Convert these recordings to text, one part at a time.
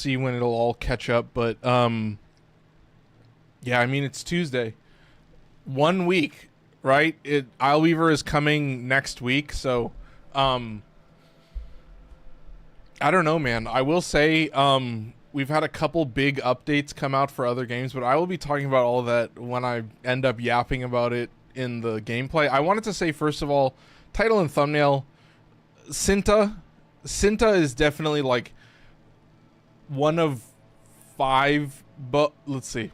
see when it'll all catch up, but yeah, I mean, it's Tuesday. 1 week, right? Isleweaver is coming next week, so I don't know, man. I will say we've had a couple big updates come out for other games, but I will be talking about all of that when I end up yapping about it in the gameplay. I wanted to say, first of all, title and thumbnail, Cinta is definitely like one of 5, but let's see.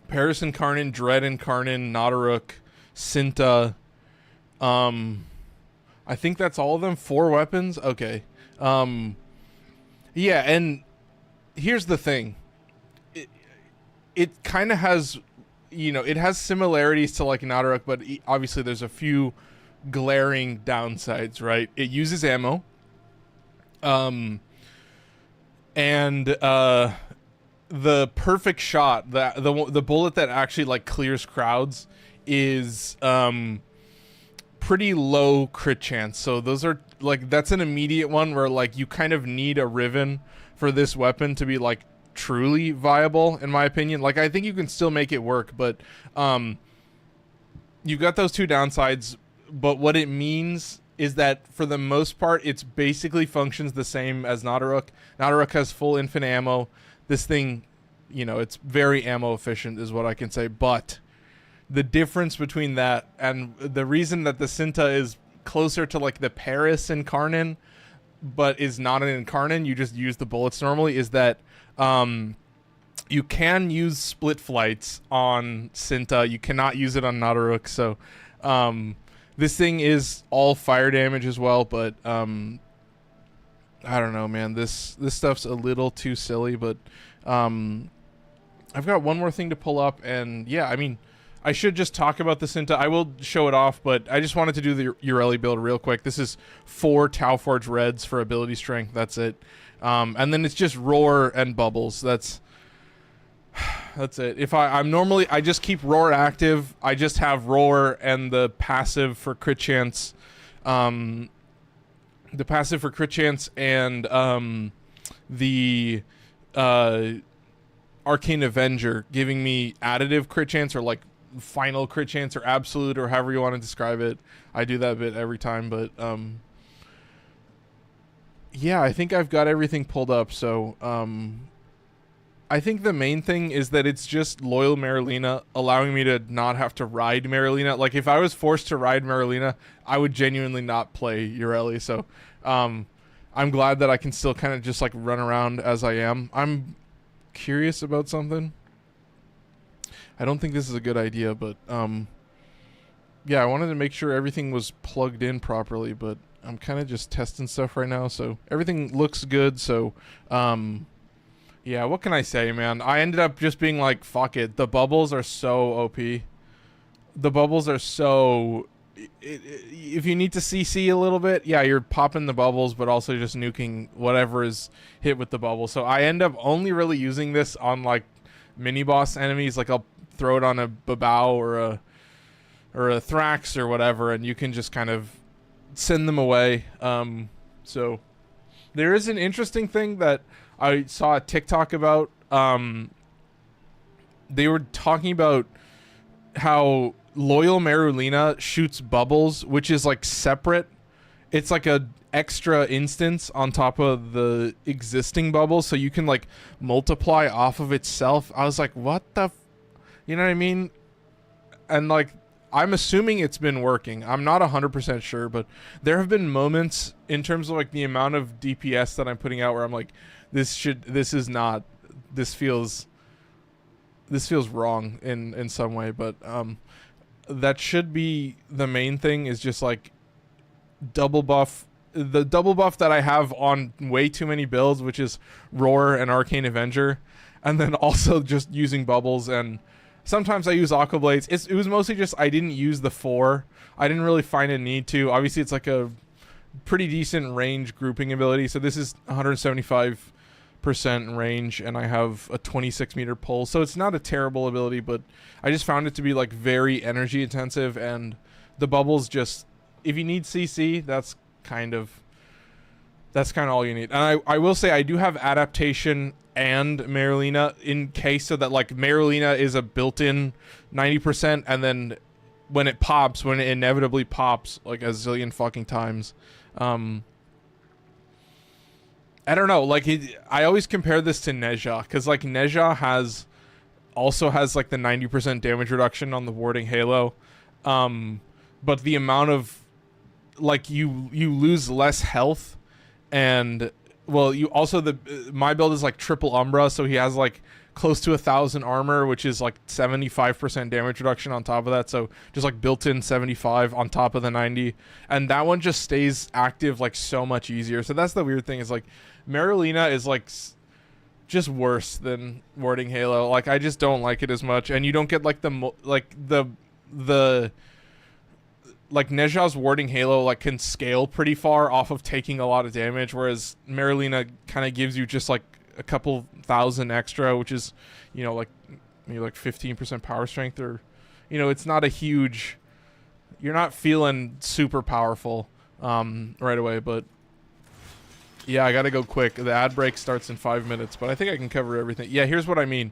Paris Incarnon, Dread Incarnon, Nadaruk, Cinta. I think that's all of them. 4 weapons. Okay. Yeah, and here's the thing. It kind of has, it has similarities to like Nadaruk, but obviously there's a few glaring downsides, right? It uses ammo. And the perfect shot, the bullet that actually like clears crowds is pretty low crit chance. So those are like, that's an immediate one where like you kind of need a Riven for this weapon to be like truly viable, in my opinion. Like, I think you can still make it work, but you've got those 2 downsides. But what it means is that for the most part, it's basically functions the same as Nadaruk. Nadaruk has full infinite ammo. This thing, it's very ammo efficient is what I can say. But the difference between that and the reason that the Cinta is closer to like the Paris Incarnon, but is not an Incarnon, you just use the bullets normally, is that you can use split flights on Cinta. You cannot use it on Nadaruk. So this thing is all fire damage as well, but I don't know, man. This stuff's a little too silly, but I've got one more thing to pull up, and yeah, I mean, I should just talk about the Cinta. I will show it off, but I just wanted to do the Yareli build real quick. This is 4 Tauforge Reds for ability strength. That's it. And then it's just Roar and Bubbles. That's it. If I'm normally, I just keep Roar active. I just have Roar and the passive for crit chance. The passive for crit chance and the Arcane Avenger giving me additive crit chance, or like final crit chance, or absolute, or however you want to describe it. I do that bit every time, but yeah, I think I've got everything pulled up. So I think the main thing is that it's just loyal Marilena, allowing me to not have to ride Marilena. Like, if I was forced to ride Marilena, I would genuinely not play Yareli. So I'm glad that I can still kind of just like run around as I am. I'm curious about something. I don't think this is a good idea, but yeah, I wanted to make sure everything was plugged in properly, but I'm kind of just testing stuff right now, so everything looks good. So yeah, what can I say, man? I ended up just being like, fuck it. The bubbles are so OP. The bubbles are so... if you need to CC a little bit, yeah, you're popping the bubbles, but also just nuking whatever is hit with the bubble. So I end up only really using this on like mini boss enemies. Like, I'll throw it on a Babao or a Thrax or whatever, and you can just kind of send them away. So there is an interesting thing that I saw a TikTok about. They were talking about how loyal Marulina shoots bubbles, which is like separate. It's like a extra instance on top of the existing bubbles, so you can like multiply off of itself. I was like, what the you know what I mean? And like, I'm assuming it's been working. I'm not 100% sure, but there have been moments in terms of like the amount of DPS that I'm putting out where I'm like, this feels wrong in some way. But that should be the main thing, is just like double buff. The double buff that I have on way too many builds, which is Roar and Arcane Avenger, and then also just using bubbles, and sometimes I use Aqua Blades. It was mostly just I didn't use the 4. I didn't really find a need to. Obviously, it's like a pretty decent range grouping ability. So this is 175% range, and I have a 26 meter pull. So it's not a terrible ability, but I just found it to be like very energy intensive, and the bubbles just, if you need CC, that's kind of all you need. And I will say I do have adaptation and Marlena in case, so that like Marlena is a built-in 90%, and then when it pops, when it inevitably pops like a zillion fucking times, I don't know, like I always compare this to Nezha, because like Nezha also has like the 90% damage reduction on the warding halo, but the amount of like you lose less health, and well, you also my build is like triple Umbra, so he has like close to 1,000 armor, which is like 75% damage reduction on top of that, so just like built-in 75 on top of the 90, and that one just stays active like so much easier. So that's the weird thing, is like Marlena is like just worse than warding halo. Like I just don't like it as much, and you don't get like the like Nezha's warding halo like can scale pretty far off of taking a lot of damage, whereas Marlena kind of gives you just like a couple thousand extra, which is, you know, like maybe like 15% power strength, or, you know, it's not a huge, you're not feeling super powerful right away. But yeah, I gotta go quick. The ad break starts in 5 minutes, but I think I can cover everything. Yeah, here's what I mean.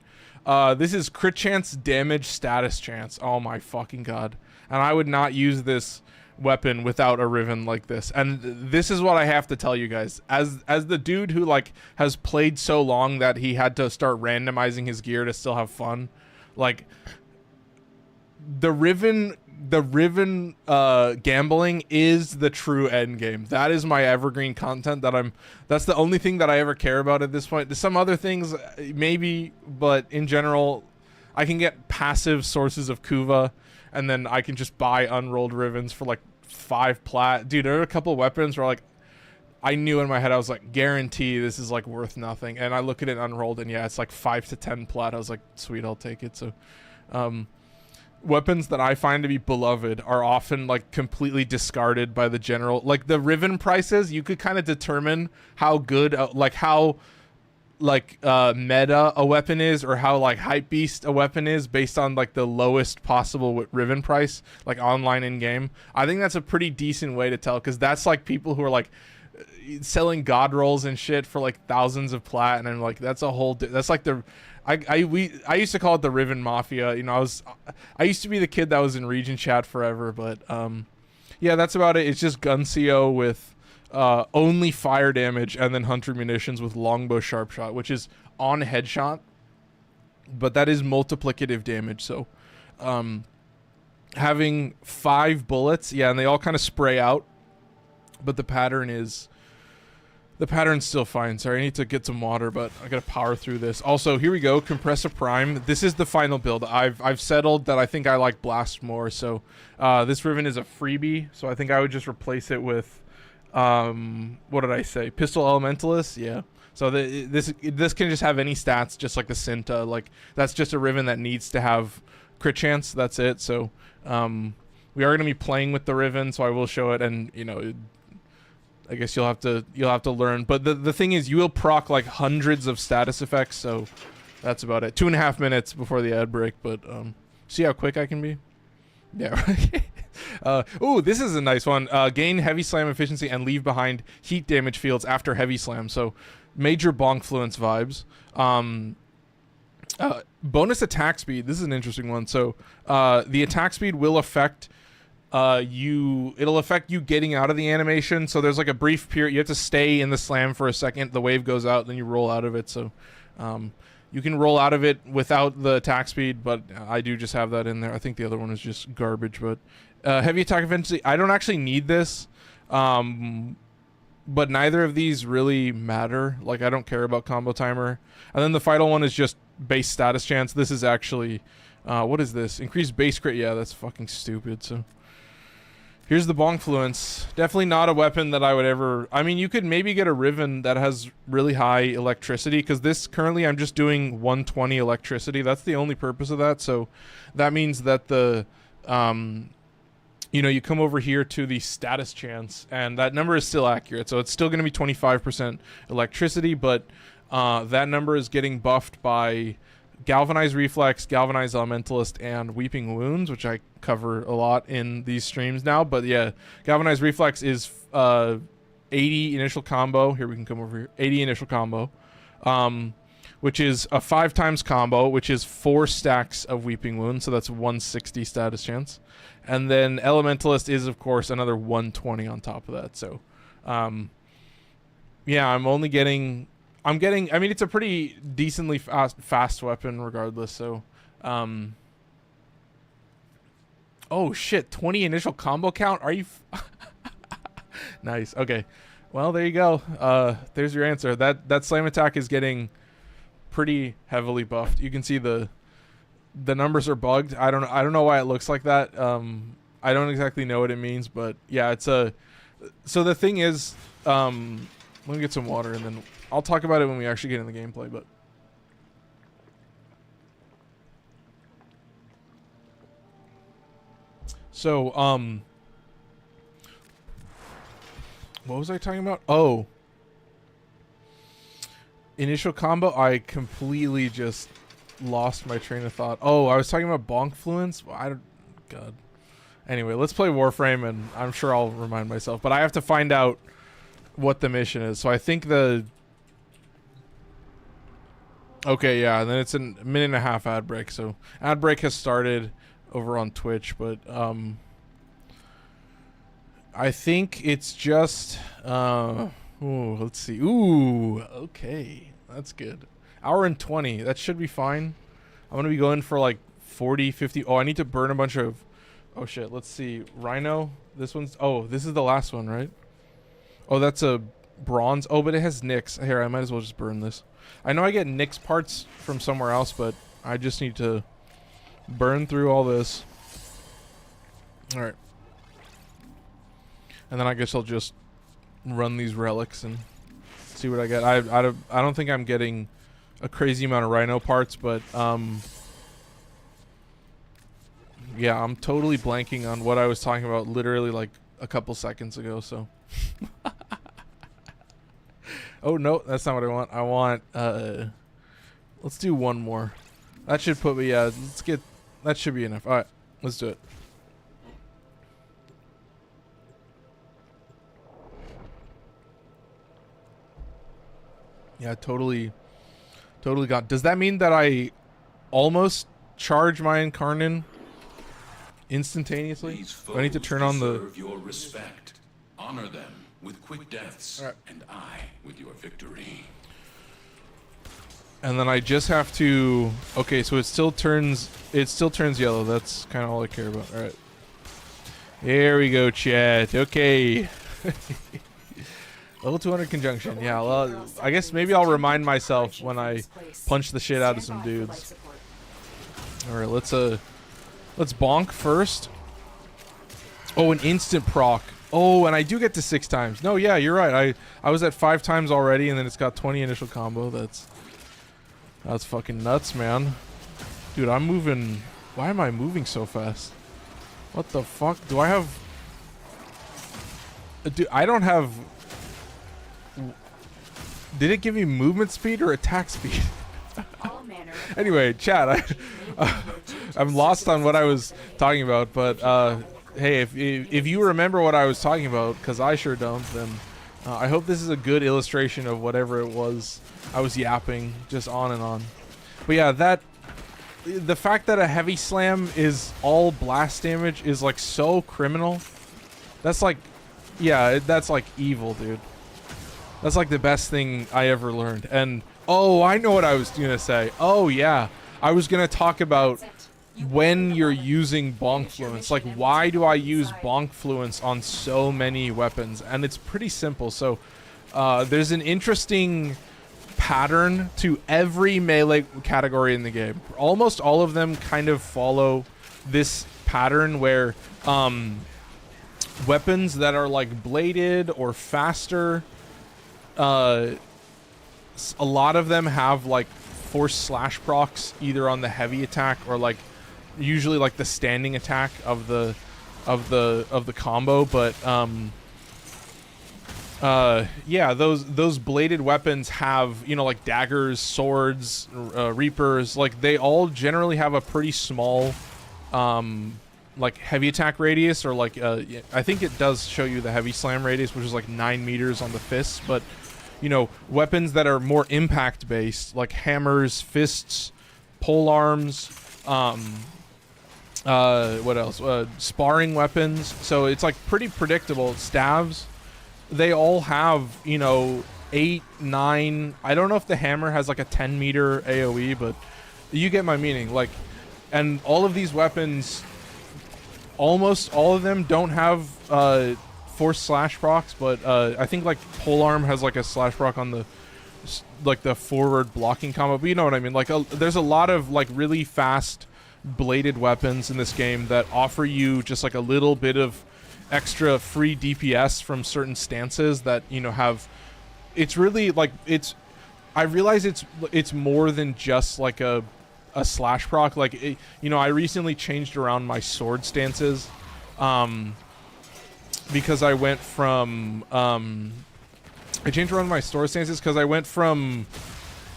This is crit chance, damage, status chance. Oh my fucking god. And I would not use this weapon without a Riven like this. And this is what I have to tell you guys. As the dude who like has played so long that he had to start randomizing his gear to still have fun, like the Riven gambling is the true end game. That is my evergreen content that's the only thing that I ever care about at this point. There's some other things maybe, but in general I can get passive sources of Kuva, and then I can just buy unrolled Rivens for like 5 plat. Dude, there are a couple weapons where like I knew in my head, I was like, guarantee this is like worth nothing, and I look at it unrolled and yeah, it's like 5 to 10 plat. I was like, sweet, I'll take it. So weapons that I find to be beloved are often like completely discarded by the general. Like the Riven prices, you could kind of determine how good like how like meta a weapon is, or how like hype beast a weapon is, based on like the lowest possible Riven price, like online in game. I think that's a pretty decent way to tell, because that's like people who are like selling god rolls and shit for like thousands of plat, and I'm like, that's a whole that's like the I used to call it the Riven Mafia. You know, I used to be the kid that was in Region chat forever, but yeah, that's about it. It's just gun CO with only fire damage, and then hunter munitions with longbow sharp shot, which is on headshot, but that is multiplicative damage. So having 5 bullets, yeah, and they all kind of spray out, but the pattern's still fine. Sorry, I need to get some water, but I gotta power through this. Also, here we go, Kompressa Prime. This is the final build. I've settled that I think I like Blast more, so this Riven is a freebie, so I think I would just replace it with what did I say? Pistol Elementalist? Yeah. So this can just have any stats, just like the Cinta. Like, that's just a Riven that needs to have crit chance. That's it. So we are going to be playing with the Riven, so I will show it, and you know, I guess you'll have to learn. But the thing is, you will proc like hundreds of status effects, so that's about it. 2.5 minutes before the ad break, but see how quick I can be? Yeah, right. Ooh, this is a nice one. Gain heavy slam efficiency and leave behind heat damage fields after heavy slam. So major bonkfluence vibes. Bonus attack speed. This is an interesting one. So the attack speed will affect it'll affect you getting out of the animation. So there's like a brief period. You have to stay in the slam for a second. The wave goes out, then you roll out of it. So you can roll out of it without the attack speed, but I do just have that in there. I think the other one is just garbage, but heavy attack efficiency, I don't actually need this, but neither of these really matter. Like, I don't care about combo timer. And then the final one is just base status chance. This is actually, what is this? Increased base crit. Yeah, that's fucking stupid. So here's the bonkfluence. Definitely not a weapon that I would ever... I mean, you could maybe get a Riven that has really high electricity, because this, currently I'm just doing 120 electricity. That's the only purpose of that. So that means that the... you know, you come over here to the status chance, and that number is still accurate. So it's still going to be 25% electricity, but that number is getting buffed by Galvanized Reflex, Galvanized Elementalist, and Weeping Wounds, which I cover a lot in these streams now. But yeah, Galvanized Reflex is 80 initial combo. Here, we can come over here. 80 initial combo. which is a 5 times combo, which is 4 stacks of Weeping Wound, so that's 160 status chance. And then Elementalist is, of course, another 120 on top of that. So, yeah, I'm getting, I mean, it's a pretty decently fast weapon regardless, so, oh, shit, 20 initial combo count? Are you... Nice, okay. Well, there you go. There's your answer. That slam attack is getting pretty heavily buffed. You can see the numbers are bugged. I don't know why it looks like that. I don't exactly know what it means, but yeah, it's a... So the thing is, let me get some water and then I'll talk about it when we actually get in the gameplay, but... So, what was I talking about? Oh. Initial combo, I completely just lost my train of thought. Oh, I was talking about bonk fluence? Well, God. Anyway, let's play Warframe and I'm sure I'll remind myself. But I have to find out what the mission is. So I think the... Okay, yeah, and then it's a minute and a half ad break. So ad break has started over on Twitch, but I think it's just ooh, let's see. Ooh, okay. That's good. Hour and 20. That should be fine. I'm going to be going for like 40, 50. Oh, I need to burn a bunch of... Oh, shit. Let's see. Rhino. This one's... Oh, this is the last one, right? Oh, that's a bronze. Oh, but it has Nyx. Here, I might as well just burn this. I know I get Nyx parts from somewhere else, but I just need to burn through all this. All right. And then I guess I'll just run these relics and see what I get. I don't think I'm getting a crazy amount of Rhino parts, but yeah, I'm totally blanking on what I was talking about literally like a couple seconds ago, so. Oh, no, that's not what I want. I want, let's do one more. That should put me, yeah, let's get, that should be enough. All right, let's do it. Yeah, totally got. Does that mean that I almost charge my Incarnon instantaneously? Do I need to turn on the... your respect. Honor them with quick deaths, right. And I with your victory. And then I just have to... Okay, so it still turns yellow. That's kind of all I care about. All right. Here we go, chat. Okay. Level 200 conjunction. Yeah, well, I guess maybe I'll remind myself when I punch the shit out of some dudes. All right, let's bonk first. Oh, an instant proc. Oh, and I do get to 6 times. No, yeah, you're right. I was at 5 times already, and then it's got 20 initial combo. That's fucking nuts, man. Dude, I'm moving. Why am I moving so fast? What the fuck? Do I have... Dude, I don't have... Did it give me movement speed or attack speed? Anyway, chat, I'm lost on what I was talking about, but hey, if you remember what I was talking about, because I sure don't, then I hope this is a good illustration of whatever it was I was yapping just on and on. But yeah, the fact that a heavy slam is all blast damage is like so criminal. That's like, yeah, that's like evil, dude. That's like the best thing I ever learned. And, oh, I know what I was going to say. Oh, yeah. I was going to talk about when you're using bonk fluence. Like, why do I use bonk fluence on so many weapons? And it's pretty simple. So, there's an interesting pattern to every melee category in the game. Almost all of them kind of follow this pattern where weapons that are, like, bladed or faster... a lot of them have like force slash procs either on the heavy attack or like usually like the standing attack of the combo, but yeah, those bladed weapons have, you know, like daggers, swords, reapers, like they all generally have a pretty small like heavy attack radius, or like I think it does show you the heavy slam radius, which is like 9 meters on the fists, but you know, weapons that are more impact based, like hammers, fists, pole arms, what else? Sparring weapons. So it's like pretty predictable. Staves, they all have, you know, 8, 9. I don't know if the hammer has like a 10-meter AoE, but you get my meaning. Like, and all of these weapons, almost all of them don't have force slash procs, but I think like polearm has like a slash proc on the like the forward blocking combo. But you know what I mean. Like there's a lot of like really fast bladed weapons in this game that offer you just like a little bit of extra free DPS from certain stances that, you know, have. It's really like I realize it's more than just like a slash proc. Like you know, I recently changed around my sword stances because I went from I changed around my sword stances because I went from,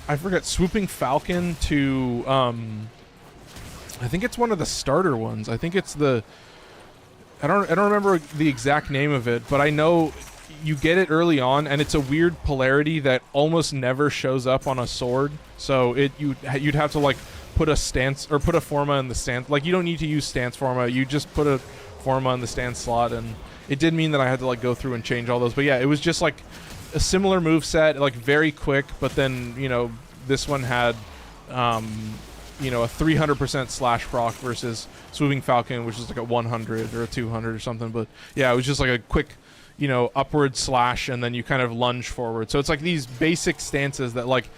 I forget, Swooping Falcon to I think it's one of the starter ones. I think it's the I don't remember the exact name of it, but I know you get it early on, and it's a weird polarity that almost never shows up on a sword. So you'd have to like put a stance or put a forma in the stance. Like you don't need to use stance forma. You just put a forma in the stance slot, and it did mean that I had to like go through and change all those. But yeah, it was just like a similar move set, like very quick. But then, you know, this one had you know, a 300% slash proc versus Swooping Falcon, which is like a 100 or a 200 or something. But yeah, it was just like a quick, you know, upward slash, and then you kind of lunge forward. So it's like these basic stances that, like,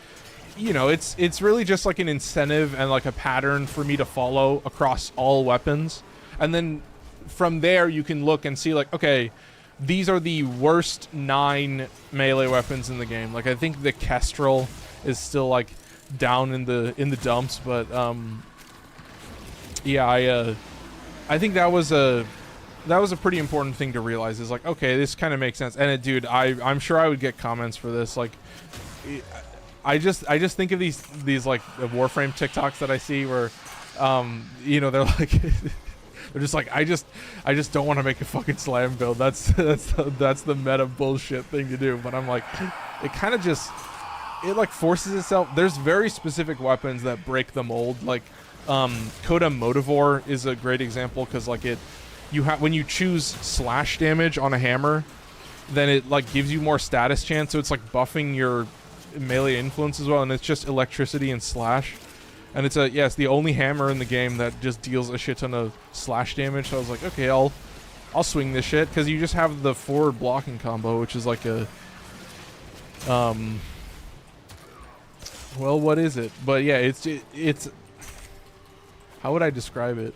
you know, it's really just like an incentive and like a pattern for me to follow across all weapons. And then from there you can look and see like, okay, these are the worst 9 melee weapons in the game. Like I think the Kestrel is still like down in the dumps, but yeah, I think that was a pretty important thing to realize, is like, okay, this kind of makes sense. And dude, I'm sure I would get comments for this. Like I just think of these like the Warframe TikToks that I see where you know, they're like they're just like, I just don't want to make a fucking slam build. That's the meta bullshit thing to do. But I'm like, it kind of just, it like forces itself. There's very specific weapons that break the mold. Like Coda Motivore is a great example, because like when you choose slash damage on a hammer, then it like gives you more status chance. So it's like buffing your melee influence as well, and it's just electricity and slash. And it's the only hammer in the game that just deals a shit ton of slash damage. So I was like, okay, I'll swing this shit, because you just have the forward blocking combo, which is like a well, what is it? But yeah, it's how would I describe it?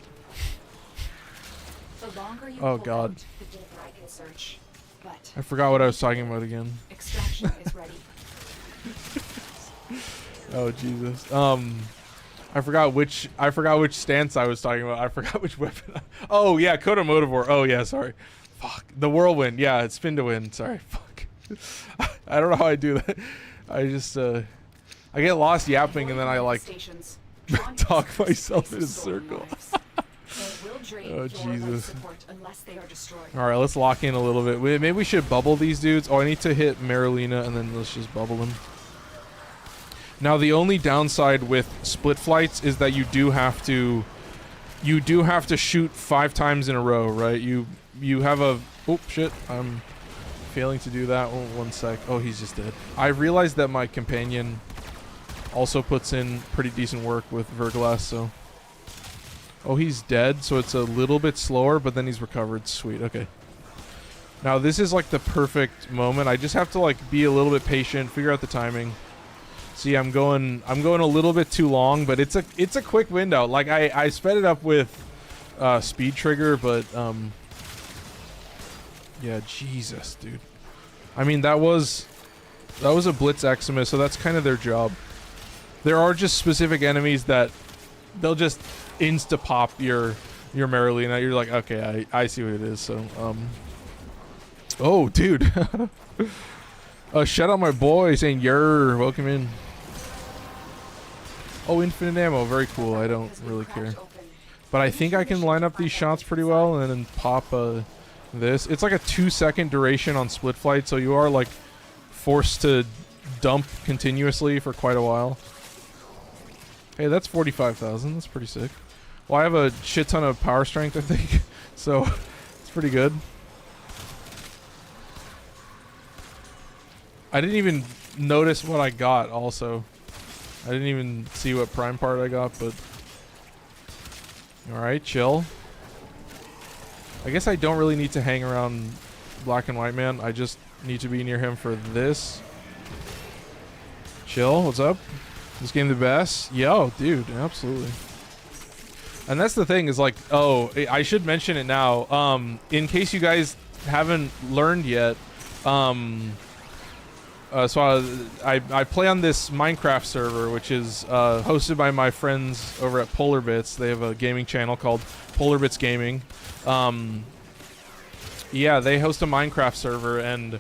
Oh god, I forgot what I was talking about again. Extraction is ready. Oh Jesus. I forgot which stance I was talking about. I forgot which weapon. Oh yeah, Coda Motivore. Oh yeah, sorry. Fuck. The whirlwind. Yeah, it's spin to win. Sorry. Fuck. I don't know how I do that. I just I get lost yapping, and then I like talk myself in a circle. Oh Jesus. Alright, let's lock in a little bit. Maybe we should bubble these dudes. Oh, I need to hit Marlena, and then let's just bubble them. Now the only downside with split flights is that you do have to shoot 5 times in a row, right? You have a, oh shit, I'm failing to do that. Oh, 1 sec. Oh, he's just dead. I realized that my companion also puts in pretty decent work with Verglass, so. Oh, he's dead, so it's a little bit slower, but then he's recovered. Sweet, okay. Now this is like the perfect moment. I just have to like be a little bit patient, figure out the timing. See, I'm going a little bit too long, but it's a quick window. Like I sped it up with speed trigger, but yeah, Jesus, dude. I mean, that was a Blitz Eximus, so that's kind of their job. There are just specific enemies that they'll just insta pop your Marlena. You're like, okay, I see what it is. So oh, dude. Shout out my boy saying "Yer, welcome in." Oh, infinite ammo, very cool. I don't really care, but I think I can line up these shots pretty well and then pop this. It's like a 2-second duration on split flight, so you are like forced to dump continuously for quite a while. Hey, that's 45,000. That's pretty sick. Well, I have a shit ton of power strength, I think, so it's pretty good. I didn't even notice what I got, also. I didn't even see what prime part I got, but... Alright, chill. I guess I don't really need to hang around Black and White Man. I just need to be near him for this. Chill, what's up? This game the best? Yo, dude, absolutely. And that's the thing is like, oh, I should mention it now. In case you guys haven't learned yet, so I play on this Minecraft server, which is hosted by my friends over at Polar Bits. They have a gaming channel called Polar Bits Gaming. Yeah, they host a Minecraft server, and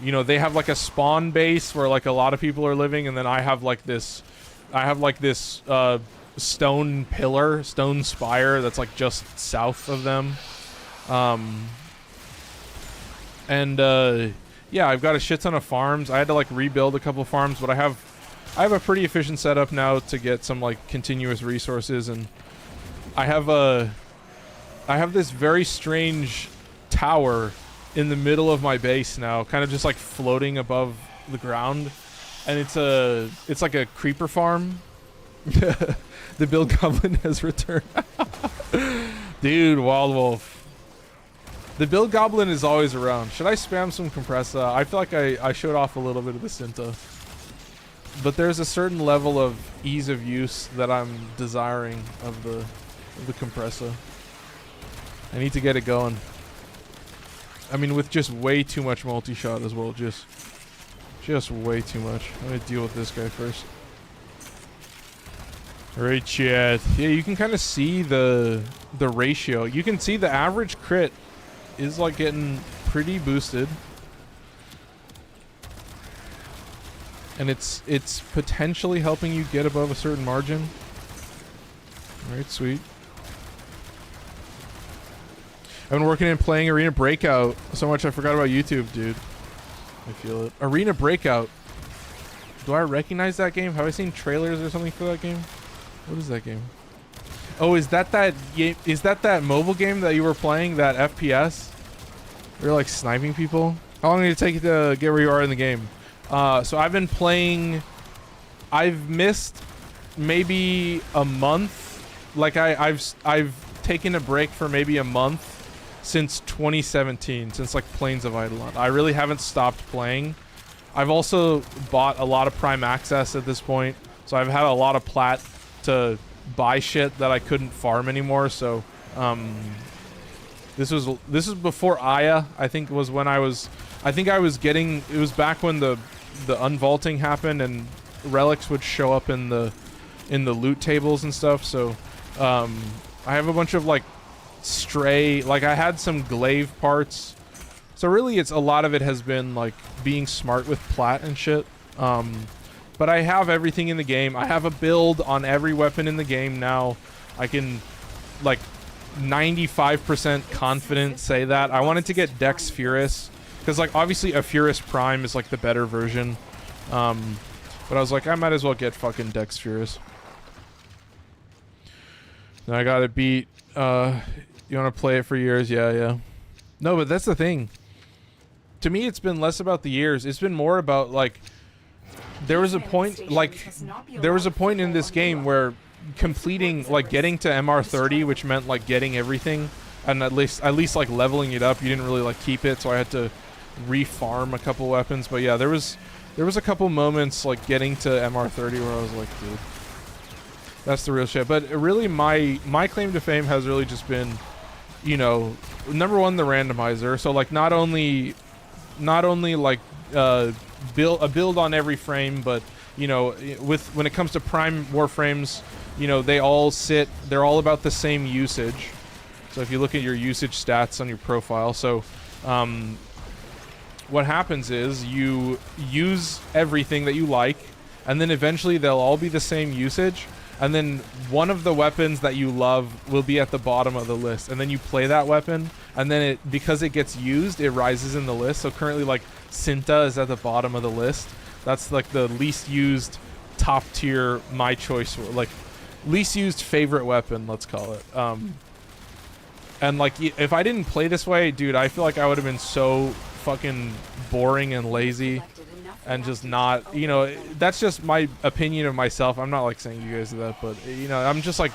you know, they have like a spawn base where like a lot of people are living, and then I have like this stone pillar, stone spire that's like just south of them. Yeah, I've got a shit ton of farms. I had to like rebuild a couple farms, but I have a pretty efficient setup now to get some like continuous resources, and I have this very strange tower in the middle of my base now, kind of just like floating above the ground, and it's like a creeper farm. The Build Goblin has returned. Dude, Wild Wolf. The Build Goblin is always around. Should I spam some Kompressa? I feel like I showed off a little bit of the Cinta. But there's a certain level of ease of use that I'm desiring of the Kompressa. I need to get it going. I mean, with just way too much multi-shot as well. Just way too much. I'm gonna deal with this guy first. Alright, chat. Yeah, you can kind of see the ratio. You can see the average crit is like getting pretty boosted, and it's potentially helping you get above a certain margin. All right, sweet. I've been working and playing Arena Breakout so much I forgot about YouTube, dude. I feel it. Arena Breakout. Do I recognize that game? Have I seen trailers or something for that game? What is that game? Oh, is that game? Is that mobile game that you were playing? That FPS? You're like sniping people. How long did it take you to get where you are in the game? So I've been playing. I've missed maybe a month. Like I've taken a break for maybe a month since 2017, since like Plains of Eidolon. I really haven't stopped playing. I've also bought a lot of Prime Access at this point, so I've had a lot of plat to buy shit that I couldn't farm anymore. So this was before Aya. I think was when I was getting, it was back when the unvaulting happened and relics would show up in the loot tables and stuff. So I have a bunch of like stray, like I had some glaive parts. So really it's a lot of it has been like being smart with plat and shit. But I have everything in the game. I have a build on every weapon in the game now. I can, like, 95% confident say that. I wanted to get Dex Furus, because, like, obviously a Furus Prime is, like, the better version. But I was like, I might as well get fucking Dex Furus. Then I got it beat. You want to play it for years? Yeah. No, but that's the thing. To me, it's been less about the years. It's been more about, like... There was a point in this game where completing, like getting to MR30, which meant like getting everything, and at least like leveling it up. You didn't really like keep it, so I had to refarm a couple weapons. But yeah, there was a couple moments like getting to MR30 where I was like, dude, that's the real shit. But really, my claim to fame has really just been, you know, number one, the randomizer. So like not only like build on every frame, but you know, when it comes to prime warframes, you know, they're all about the same usage. So if you look at your usage stats on your profile, so what happens is you use everything that you like, and then eventually they'll all be the same usage, and then one of the weapons that you love will be at the bottom of the list, and then you play that weapon, and then because it gets used, it rises in the list. So currently, like, Cinta is at the bottom of the list. That's like the least used, top tier, my choice, like least used favorite weapon, let's call it. And like, if I didn't play this way, dude, I feel like I would have been so fucking boring and lazy and just not, you know, that's just my opinion of myself. I'm not like saying you guys do that, but you know, I'm just like,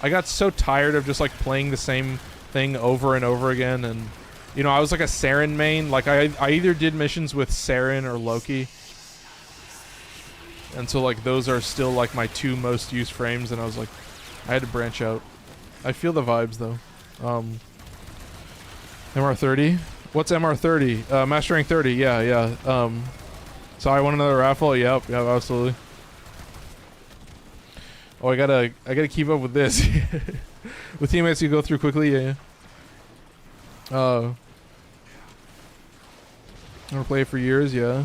I got so tired of just like playing the same thing over and over again. And you know, I was like a Saren main. Like I either did missions with Saren or Loki, and so like those are still like my two most used frames, and I was like, I had to branch out. I feel the vibes though. MR30. What's MR30? Master Rank 30. Yeah. So I won another raffle. Yep, absolutely. Oh, I gotta keep up with this. With teammates you go through quickly. Yeah. I'm gonna play it for years. Yeah.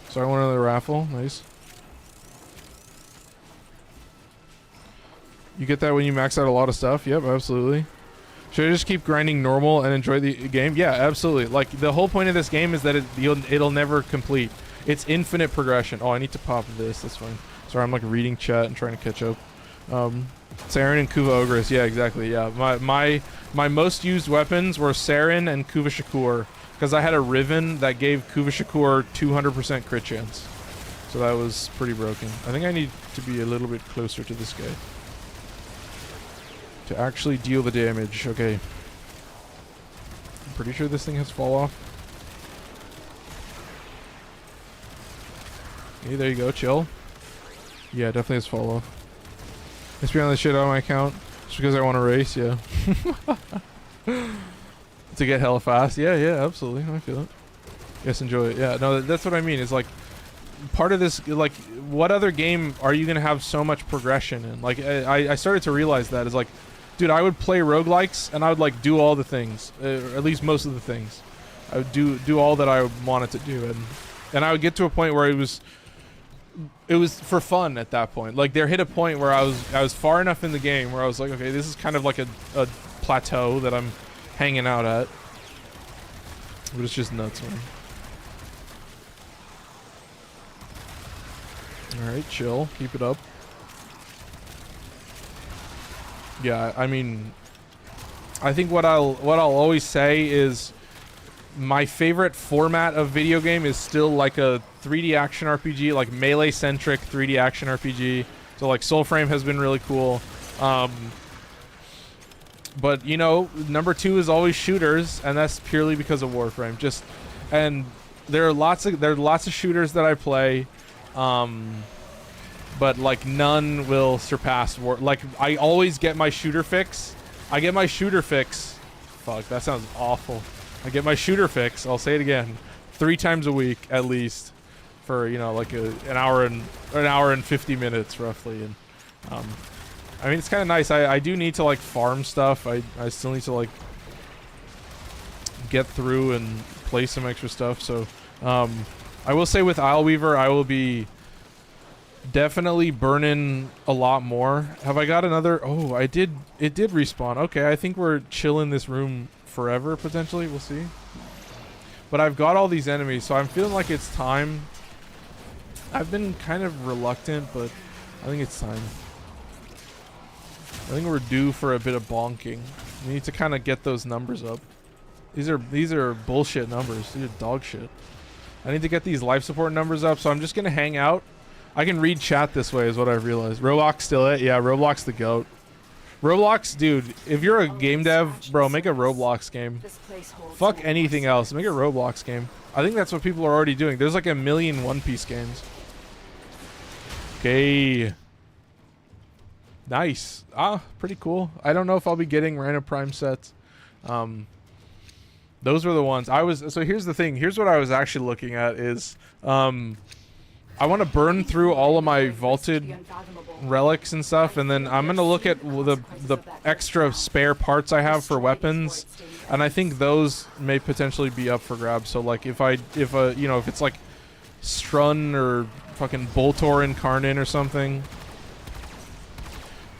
So I won another raffle. Nice. You get that when you max out a lot of stuff. Yep, absolutely. Should I just keep grinding normal and enjoy the game? Yeah, absolutely. Like, the whole point of this game is that it'll never complete. It's infinite progression. Oh, I need to pop this. That's fine. Sorry, I'm like reading chat and trying to catch up. Saren and Kuva Ogress. Yeah, exactly. Yeah, my most used weapons were Saren and Kuva Shakur, because I had a Riven that gave Kuva Shakur 200% crit chance. So that was pretty broken. I think I need to be a little bit closer to this guy to actually deal the damage. Okay. I'm pretty sure this thing has fall off. Okay, there you go. Chill. Yeah, definitely has fall off. It's beyond the shit out of my account just because I want to race. Yeah. To get hella fast. Yeah, absolutely. I feel it. Yes, enjoy it. Yeah, no, that's what I mean. It's like part of this, like, what other game are you gonna have so much progression in? Like, I started to realize that is like, dude, I would play roguelikes and I would like do all the things, at least most of the things. I would do all that I wanted to do, and I would get to a point where it was for fun at that point. Like, there hit a point where I was far enough in the game where I was like, okay, this is kind of like a plateau that I'm hanging out at. But it's just nuts, man. Alright, chill. Keep it up. Yeah, I mean, I think what I'll always say is my favorite format of video game is still like a 3D action RPG, like melee-centric 3D action RPG. So like Soulframe has been really cool. But you know, number 2 is always shooters, and that's purely because of Warframe. And there are lots of shooters that I play. But like none will surpass like I always get my shooter fix. I get my shooter fix. Fuck, that sounds awful. I get my shooter fix. I'll say it again, 3 times a week at least, for, you know, like an hour and 50 minutes roughly. And I mean, it's kind of nice. I do need to like farm stuff. I still need to like get through and play some extra stuff. So I will say with Isleweaver, I will be definitely burning a lot more. Have I got another? Oh, it did respawn. Okay, I think we're chilling this room forever, potentially. We'll see. But I've got all these enemies, so I'm feeling like it's time. I've been kind of reluctant, but I think it's time. I think we're due for a bit of bonking. We need to kind of get those numbers up. These are bullshit numbers. These are dog shit. I need to get these life support numbers up, so I'm just gonna hang out. I can read chat this way is what I've realized. Roblox still it? Yeah, Roblox the GOAT. Roblox, dude, if you're a game dev, bro, make a Roblox game. Fuck anything else. Make a Roblox game. I think that's what people are already doing. There's like a million One Piece games. Okay. Nice. Ah, pretty cool. I don't know if I'll be getting random prime sets. Those were the ones. So here's the thing. Here's what I was actually looking at is I want to burn through all of my vaulted relics and stuff, and then I'm gonna look at the extra spare parts I have for weapons, and I think those may potentially be up for grabs. So like if it's like Strun or fucking Boltor Incarnon or something,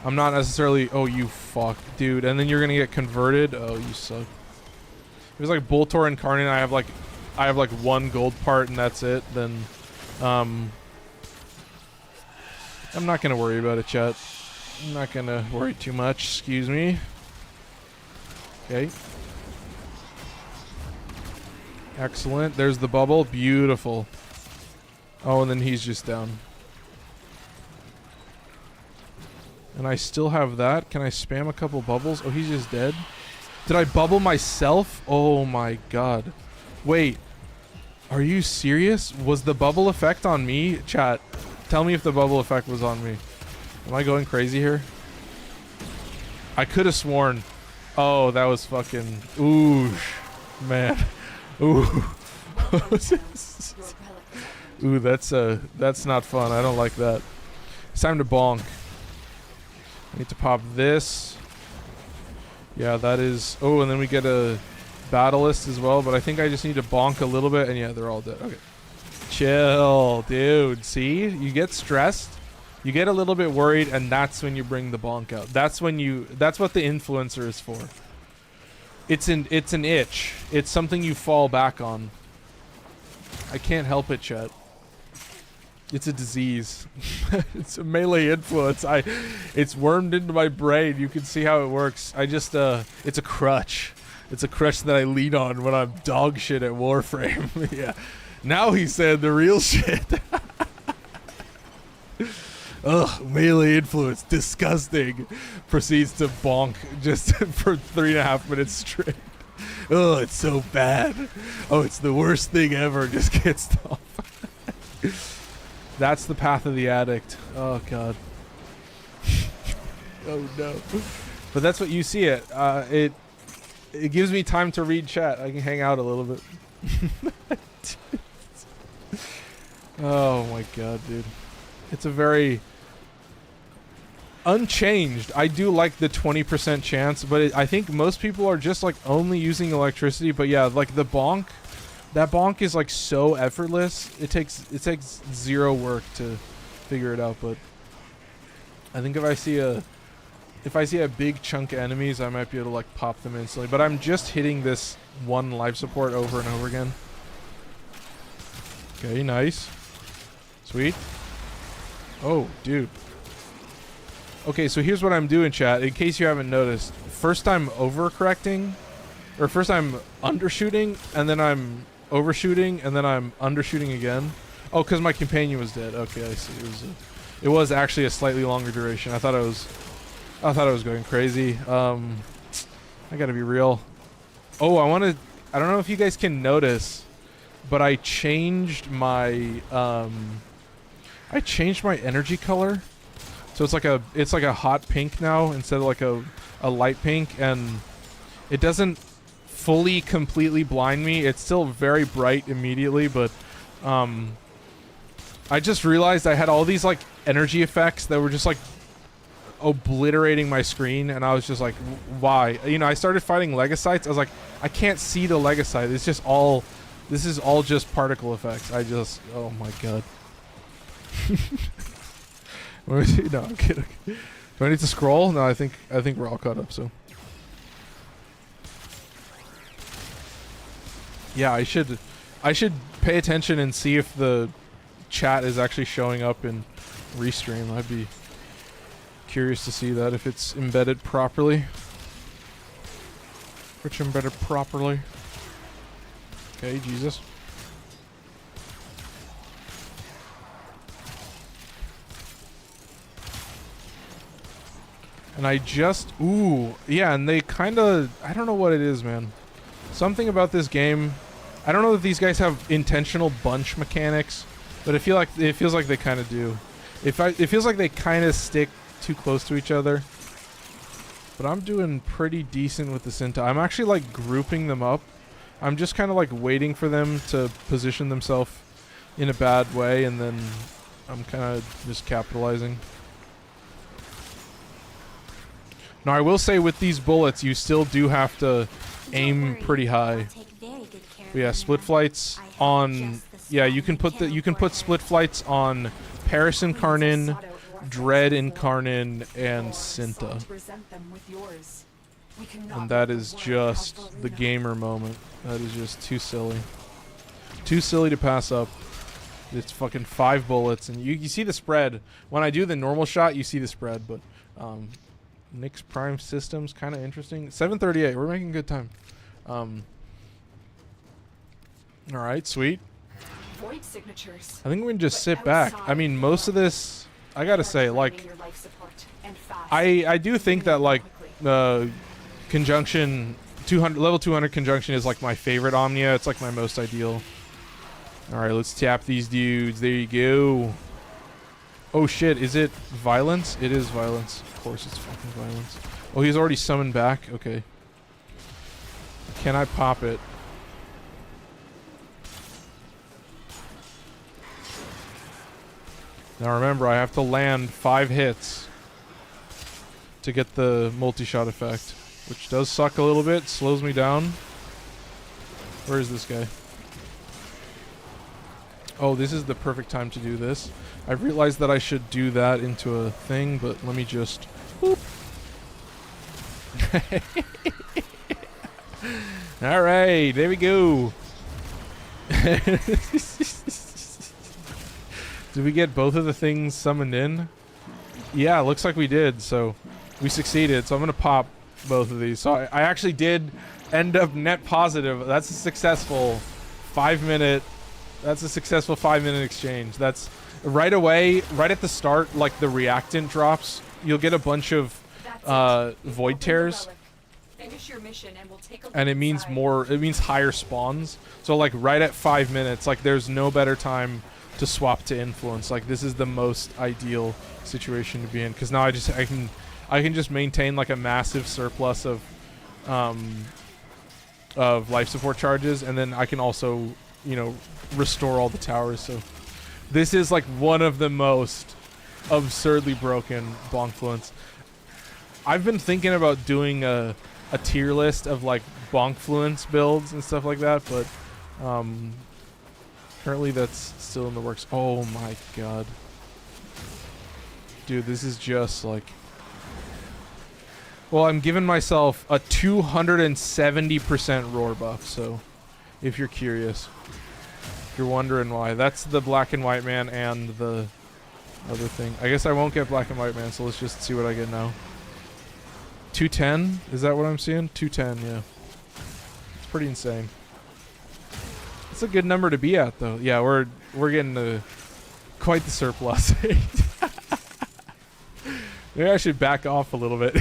I'm not necessarily... Oh, you fuck, dude. And then you're gonna get converted? Oh, you suck. It was like Boltor and Incarnon. I have like one gold part and that's it. Then, I'm not gonna worry about it, chat. I'm not gonna worry too much. Excuse me. Okay. Excellent. There's the bubble. Beautiful. Oh, and then he's just down. And I still have that. Can I spam a couple bubbles? Oh, he's just dead. Did I bubble myself? Oh my god. Wait. Are you serious? Was the bubble effect on me? Chat, tell me if the bubble effect was on me. Am I going crazy here? I could have sworn. Oh, that was fucking... Ooh, man. Ooh. Ooh, that's not fun. I don't like that. It's time to bonk. I need to pop this. Yeah, that is... Oh, and then we get a Battlist as well, but I think I just need to bonk a little bit, and yeah, they're all dead. Okay. Chill, dude. See? You get stressed, you get a little bit worried, and that's when you bring the bonk out. That's when you... That's what the influencer is for. It's an itch. It's something you fall back on. I can't help it, chat. It's a disease. It's a melee influence. It's wormed into my brain. You can see how it works. It's a crutch. It's a crutch that I lean on when I'm dog shit at Warframe. Yeah. Now he said the real shit. Ugh, melee influence. Disgusting. Proceeds to bonk just for 3.5 minutes straight. Oh, it's so bad. Oh, it's the worst thing ever. Just can't stop. That's the path of the addict. Oh, God. Oh, no. But that's what you see it. It gives me time to read chat. I can hang out a little bit. Oh, my God, dude. It's a very... Unchanged. I do like the 20% chance, but I think most people are just, like, only using electricity. But, yeah, like, the bonk... That bonk is like so effortless. It takes zero work to figure it out, but I think if I see a big chunk of enemies, I might be able to like pop them instantly. But I'm just hitting this one life support over and over again. Okay, nice. Sweet. Oh, dude. Okay, so here's what I'm doing, chat, in case you haven't noticed. First I'm overcorrecting, or first I'm undershooting, and then I'm overshooting, and then I'm undershooting again. Oh, because my companion was dead. Okay, I see. It was actually a slightly longer duration. I thought I was going crazy. I gotta be real. Oh, I don't know if you guys can notice, but I changed my energy color. So it's like a hot pink now instead of like a light pink, and it doesn't fully completely blind me. It's still very bright immediately, but I just realized I had all these like energy effects that were just like obliterating my screen, and I was just like, why? You know, I started fighting Legocytes. I was like, I can't see the Legocyte. It's just all... This is all just particle effects. Oh my god. No, I'm kidding. Do I need to scroll? No, I think we're all caught up, so. Yeah, I should pay attention and see if the chat is actually showing up in Restream. I'd be curious to see that, if it's embedded properly. Which embedded properly. Okay, Jesus. And I just... Ooh. Yeah, and they kind of... I don't know what it is, man. Something about this game... I don't know if these guys have intentional bunch mechanics, but it feels like they kind of do. It feels like they kind of stick too close to each other. But I'm doing pretty decent with the Cinta. I'm actually like grouping them up. I'm just kind of like waiting for them to position themselves in a bad way, and then I'm kind of just capitalizing. Now I will say, with these bullets, you still do have to aim pretty high. But yeah, split flights on... Yeah, you can put split flights on Paris Incarnon, Dread, Incarnon, and Cinta. And that is just the gamer moment. That is just too silly. Too silly to pass up. It's fucking 5 bullets, and you see the spread. When I do the normal shot, you see the spread, but Nyx Prime Systems, kind of interesting. 7:38, we're making good time. Alright, sweet. Void signatures. I think we can just sit back. I mean, most of this, I gotta say, like, I do think that, like, conjunction, level 200 conjunction is, like, my favorite Omnia. It's, like, my most ideal. Alright, let's tap these dudes. There you go. Oh, shit. Is it violence? It is violence. Of course it's fucking violence. Oh, he's already summoned back? Okay. Can I pop it? Now remember, I have to land 5 hits to get the multi-shot effect, which does suck a little bit, slows me down. Where is this guy? Oh, this is the perfect time to do this. I realized that I should do that into a thing, but let me just... Whoop. Alright, there we go. Did we get both of the things summoned in? Yeah, looks like we did, so we succeeded. So I'm going to pop both of these. So I actually did end up net positive. That's a successful 5-minute... That's a successful 5-minute exchange. That's right away, right at the start, like the reactant drops. You'll get a bunch of void tears. And it means higher spawns. So like right at 5 minutes, like there's no better time to swap to influence. Like this is the most ideal situation to be in, because now I can just maintain like a massive surplus of life support charges, and then I can also, you know, restore all the towers. So this is like one of the most absurdly broken bonkfluence. I've been thinking about doing a tier list of like bonkfluence builds and stuff like that, but currently that's still in the works. Oh my god. Dude, this is just like... Well, I'm giving myself a 270% roar buff, so if you're curious. If you're wondering why. That's the black and white man and the other thing. I guess I won't get black and white man, so let's just see what I get now. 210? Is that what I'm seeing? 210, yeah. It's pretty insane. It's a good number to be at, though. Yeah, we're getting quite the surplus. Maybe I should back off a little bit.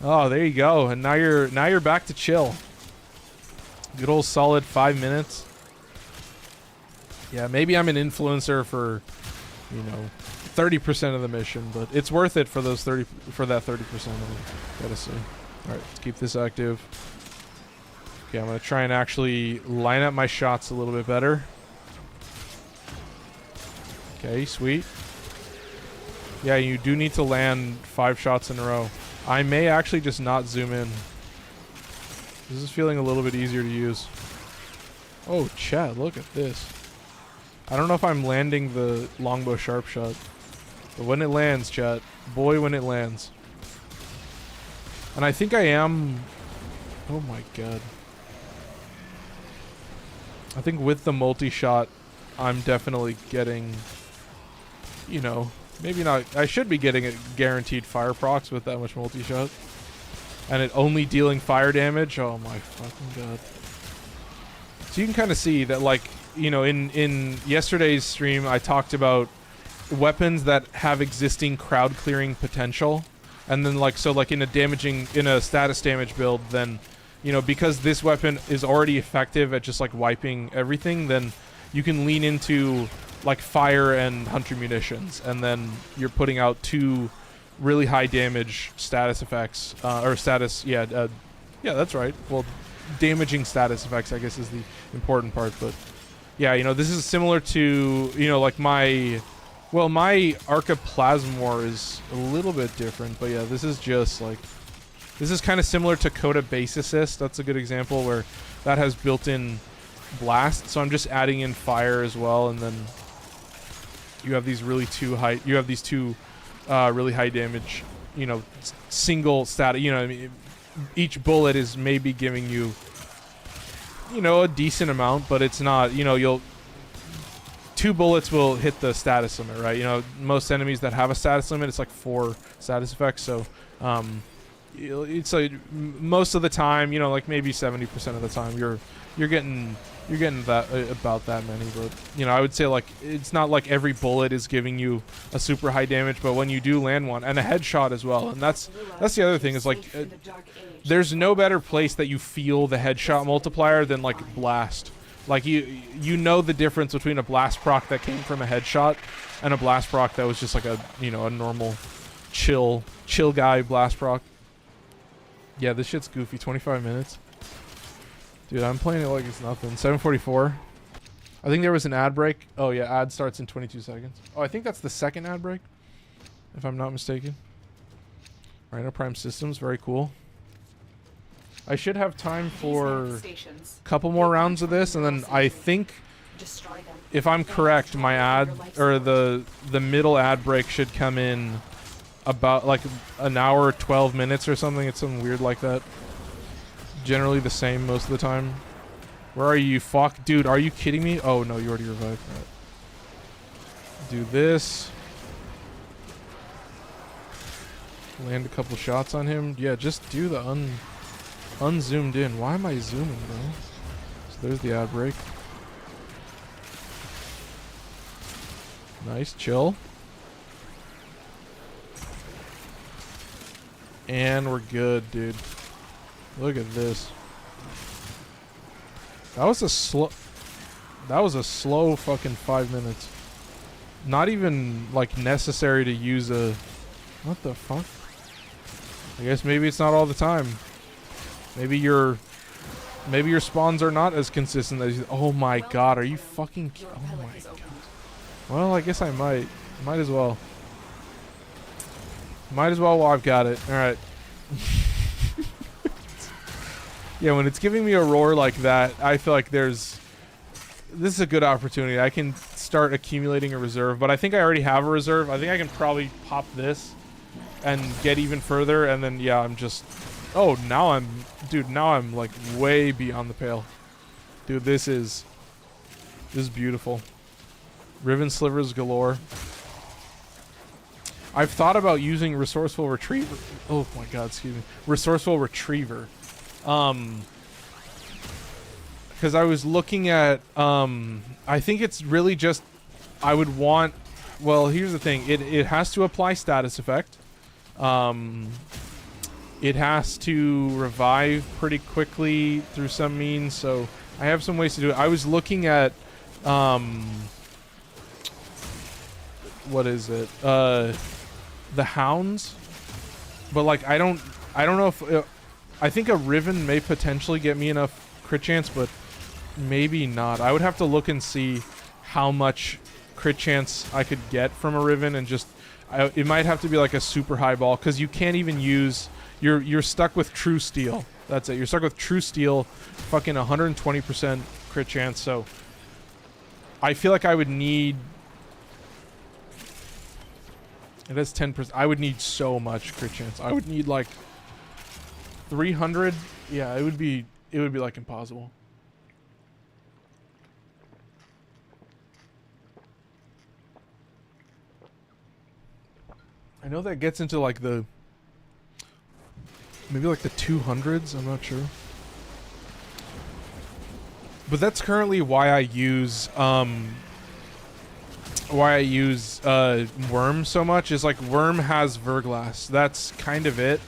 Oh, there you go. And now you're back to chill. Good old solid 5 minutes. Yeah, maybe I'm an influencer for, you know, 30% of the mission, but it's worth it for those 30 for that 30% of it. Gotta say. All right, let's keep this active. Okay, I'm gonna try and actually line up my shots a little bit better. Okay, sweet. Yeah, you do need to land 5 shots in a row. I may actually just not zoom in. This is feeling a little bit easier to use. Oh, chat, look at this. I don't know if I'm landing the longbow sharp shot, but when it lands, chat, boy, when it lands. And I think I am... Oh my god. I think with the multi-shot, I'm definitely getting, you know, maybe not... I should be getting a guaranteed fire procs with that much multi-shot. And it only dealing fire damage. Oh my fucking god. So you can kind of see that, like, you know, in yesterday's stream, I talked about weapons that have existing crowd clearing potential. And then, like, so, like, in a status damage build, then, you know, because this weapon is already effective at just, like, wiping everything, then you can lean into, like, fire and hunter munitions. And then you're putting out 2 really high damage status effects, or status, yeah, that's right. Well, damaging status effects, I guess, is the important part, but yeah, you know, this is similar to, you know, like my Arca Plasmor is a little bit different, but yeah, this is just like, this is kind of similar to Coda Base Assist. That's a good example where that has built-in blast, so I'm just adding in fire as well, and then you have these really two really high damage, you know, single stat. You know, I mean, each bullet is maybe giving you, you know, a decent amount, but it's not. You know, two bullets will hit the status limit, right? You know, most enemies that have a status limit, it's like 4 status effects. So, it's like most of the time, you know, like maybe 70% of the time, you're getting that about that many. But you know, I would say like it's not like every bullet is giving you a super high damage, but when you do land one and a headshot as well, and that's the other thing is like there's no better place that you feel the headshot multiplier than like blast. Like you know the difference between a blast proc that came from a headshot and a blast proc that was just like a, you know, a normal chill guy blast proc. Yeah, this shit's goofy. 25 minutes. Dude, I'm playing it like it's nothing. 7:44. I think there was an ad break. Oh yeah, ad starts in 22 seconds. Oh, I think that's the second ad break, if I'm not mistaken. Rhino Prime Systems, very cool. I should have time for a couple more rounds of this, and then I think, if I'm correct, my ad, or the middle ad break should come in about like an hour, 12 minutes or something. It's something weird like that. Generally the same most of the time. Where are you? Fuck, dude, are you kidding me? Oh no, you already revived. Right. Do this. Land a couple shots on him. Yeah, just do the unzoomed in. Why am I zooming, bro? So there's the ad break. Nice, chill. And we're good, dude. Look at this. That was a slow fucking 5 minutes. Not even like necessary to use a, what the fuck? I guess maybe it's not all the time. Maybe your spawns are not as consistent as you. Oh my god, are you fucking? Oh my god. Well, I guess I might as well. Might as well while I've got it. All right. Yeah, when it's giving me a roar like that, I feel like this is a good opportunity. I can start accumulating a reserve, but I think I already have a reserve. I think I can probably pop this and get even further, and then yeah, I'm just, oh, now I'm like way beyond the pale. Dude, this is beautiful. Riven slivers galore. I've thought about using resourceful retriever. Oh my god, excuse me. Resourceful retriever. Because I was looking at, I think it's really just, I would want, well, here's the thing. It has to apply status effect. It has to revive pretty quickly through some means, so I have some ways to do it. I was looking at, what is it? The hounds, but like I don't know if I think a Riven may potentially get me enough crit chance, but maybe not. I would have to look and see how much crit chance I could get from a Riven, and just it might have to be like a super high ball, because you can't even use, you're stuck with true steel. That's it. You're stuck with true steel, fucking 120% crit chance. So I feel like I would need, it has 10%. I would need so much crit chance. I would need like 300. Yeah, it would be like impossible. I know that gets into like the, maybe like the 200s, I'm not sure. But that's currently why I use Worm so much, is like Worm has Verglass. That's kind of it.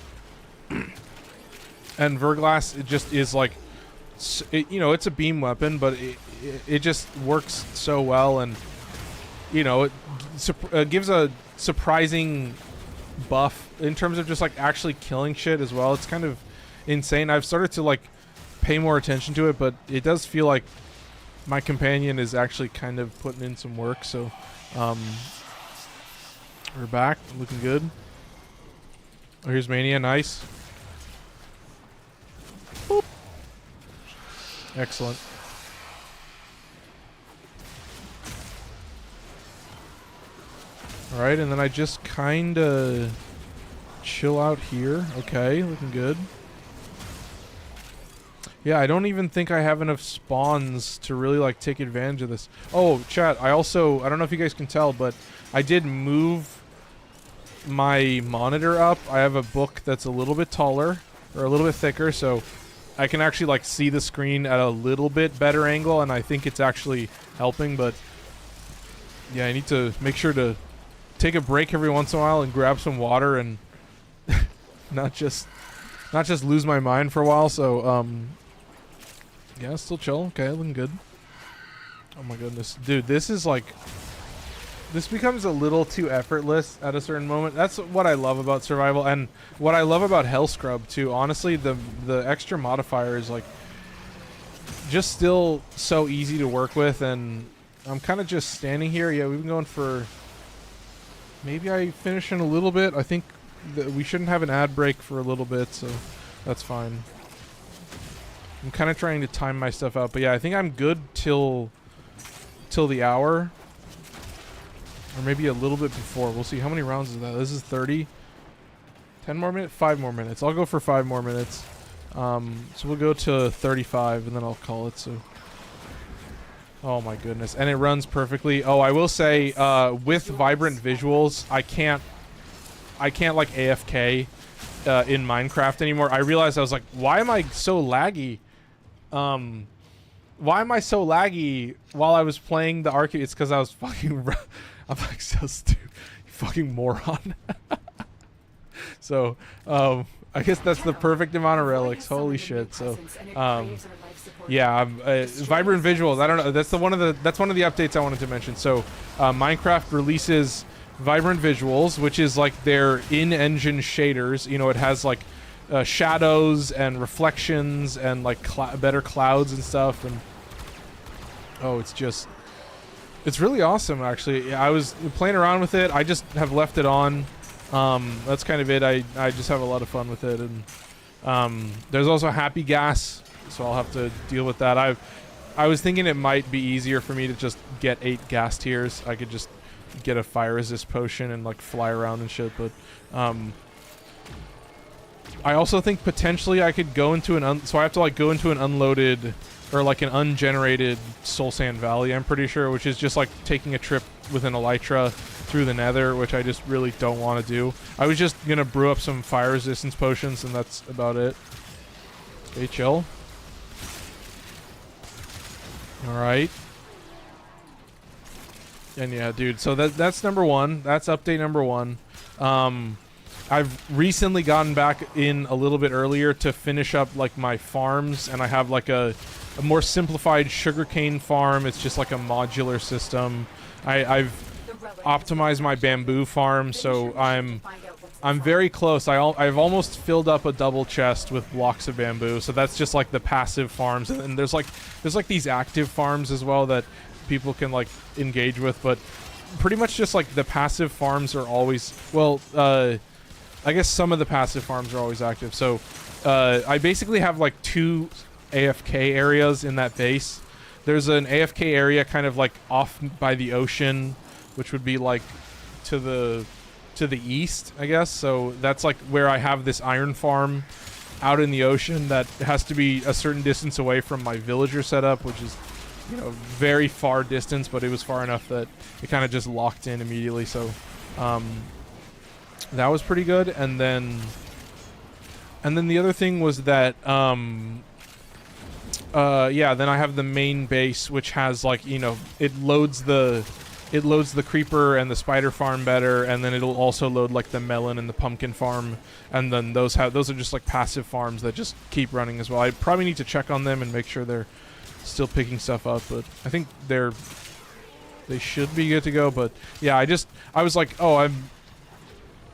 And Verglass, it just is like, you know, it's a beam weapon, but it just works so well, and you know, it gives a surprising buff in terms of just like actually killing shit as well. It's kind of insane. I've started to like pay more attention to it, but it does feel like my companion is actually kind of putting in some work. So we're back, looking good. Oh, here's Mania, nice. Boop. Excellent. All right, and then I just kind of chill out here. Okay, looking good. Yeah, I don't even think I have enough spawns to really like take advantage of this. Oh, chat, I don't know if you guys can tell, but I did move my monitor up. I have a book that's a little bit taller or a little bit thicker, so I can actually like see the screen at a little bit better angle, and I think it's actually helping. But yeah, I need to make sure to take a break every once in a while and grab some water and not just lose my mind for a while. So yeah, still chill. Okay, looking good. Oh my goodness, dude, this is like, this becomes a little too effortless at a certain moment. That's what I love about survival, and what I love about Hell Scrub too. Honestly, the extra modifier is like just still so easy to work with, and I'm kind of just standing here. Yeah, we've been going for, maybe I finish in a little bit. I think that we shouldn't have an ad break for a little bit, so that's fine. I'm kind of trying to time my stuff out, but yeah, I think I'm good till the hour, or maybe a little bit before. We'll see. How many rounds is that? This is 30. 10 more minutes? 5 more minutes. I'll go for 5 more minutes. So we'll go to 35, and then I'll call it. So, oh my goodness, and it runs perfectly. Oh, I will say, with vibrant visuals, I can't like AFK in Minecraft anymore. I realized, I was like, why am I so laggy? Why am I so laggy while I was playing the arcade? It's because I was fucking I'm like so stupid. You fucking moron. So, I guess that's the perfect amount of relics. Holy shit. So, yeah, vibrant visuals. I don't know. That's one of the updates I wanted to mention. So, Minecraft releases vibrant visuals, which is like their in-engine shaders. You know, it has like shadows and reflections and like better clouds and stuff. And oh, it's really awesome, actually. I was playing around with it. I just have left it on. That's kind of it. I just have a lot of fun with it. And there's also happy gas, so I'll have to deal with that. I was thinking it might be easier for me to just get 8 gas tiers. I could just get a fire resist potion and like fly around and shit, but I also think potentially I could go into so I have to like go into an unloaded or like an ungenerated Soul Sand Valley, I'm pretty sure, which is just like taking a trip with an Elytra through the Nether, which I just really don't want to do. I was just gonna brew up some fire resistance potions, and that's about it. Okay, chill. Alright. And yeah, dude, so that's number 1. That's update number 1. I've recently gotten back in a little bit earlier to finish up like my farms, and I have like a more simplified sugarcane farm. It's just like a modular system. I've optimized my bamboo farm, so I'm very close. I've almost filled up a double chest with blocks of bamboo, so that's just like the passive farms. And there's like these active farms as well that people can like engage with, but pretty much just like the passive farms are always, well, I guess some of the passive farms are always active. So I basically have like 2 AFK areas in that base. There's an AFK area kind of like off by the ocean, which would be like to the east, I guess. So that's like where I have this iron farm out in the ocean that has to be a certain distance away from my villager setup, which is, you know, very far distance, but it was far enough that it kind of just locked in immediately. So that was pretty good. And then the other thing was that yeah, then I have the main base, which has like, you know, it loads the creeper and the spider farm better, and then it'll also load like the melon and the pumpkin farm, and then those are just like passive farms that just keep running as well. I probably need to check on them and make sure they're still picking stuff up, but I think they should be good to go. But yeah, I was like, oh,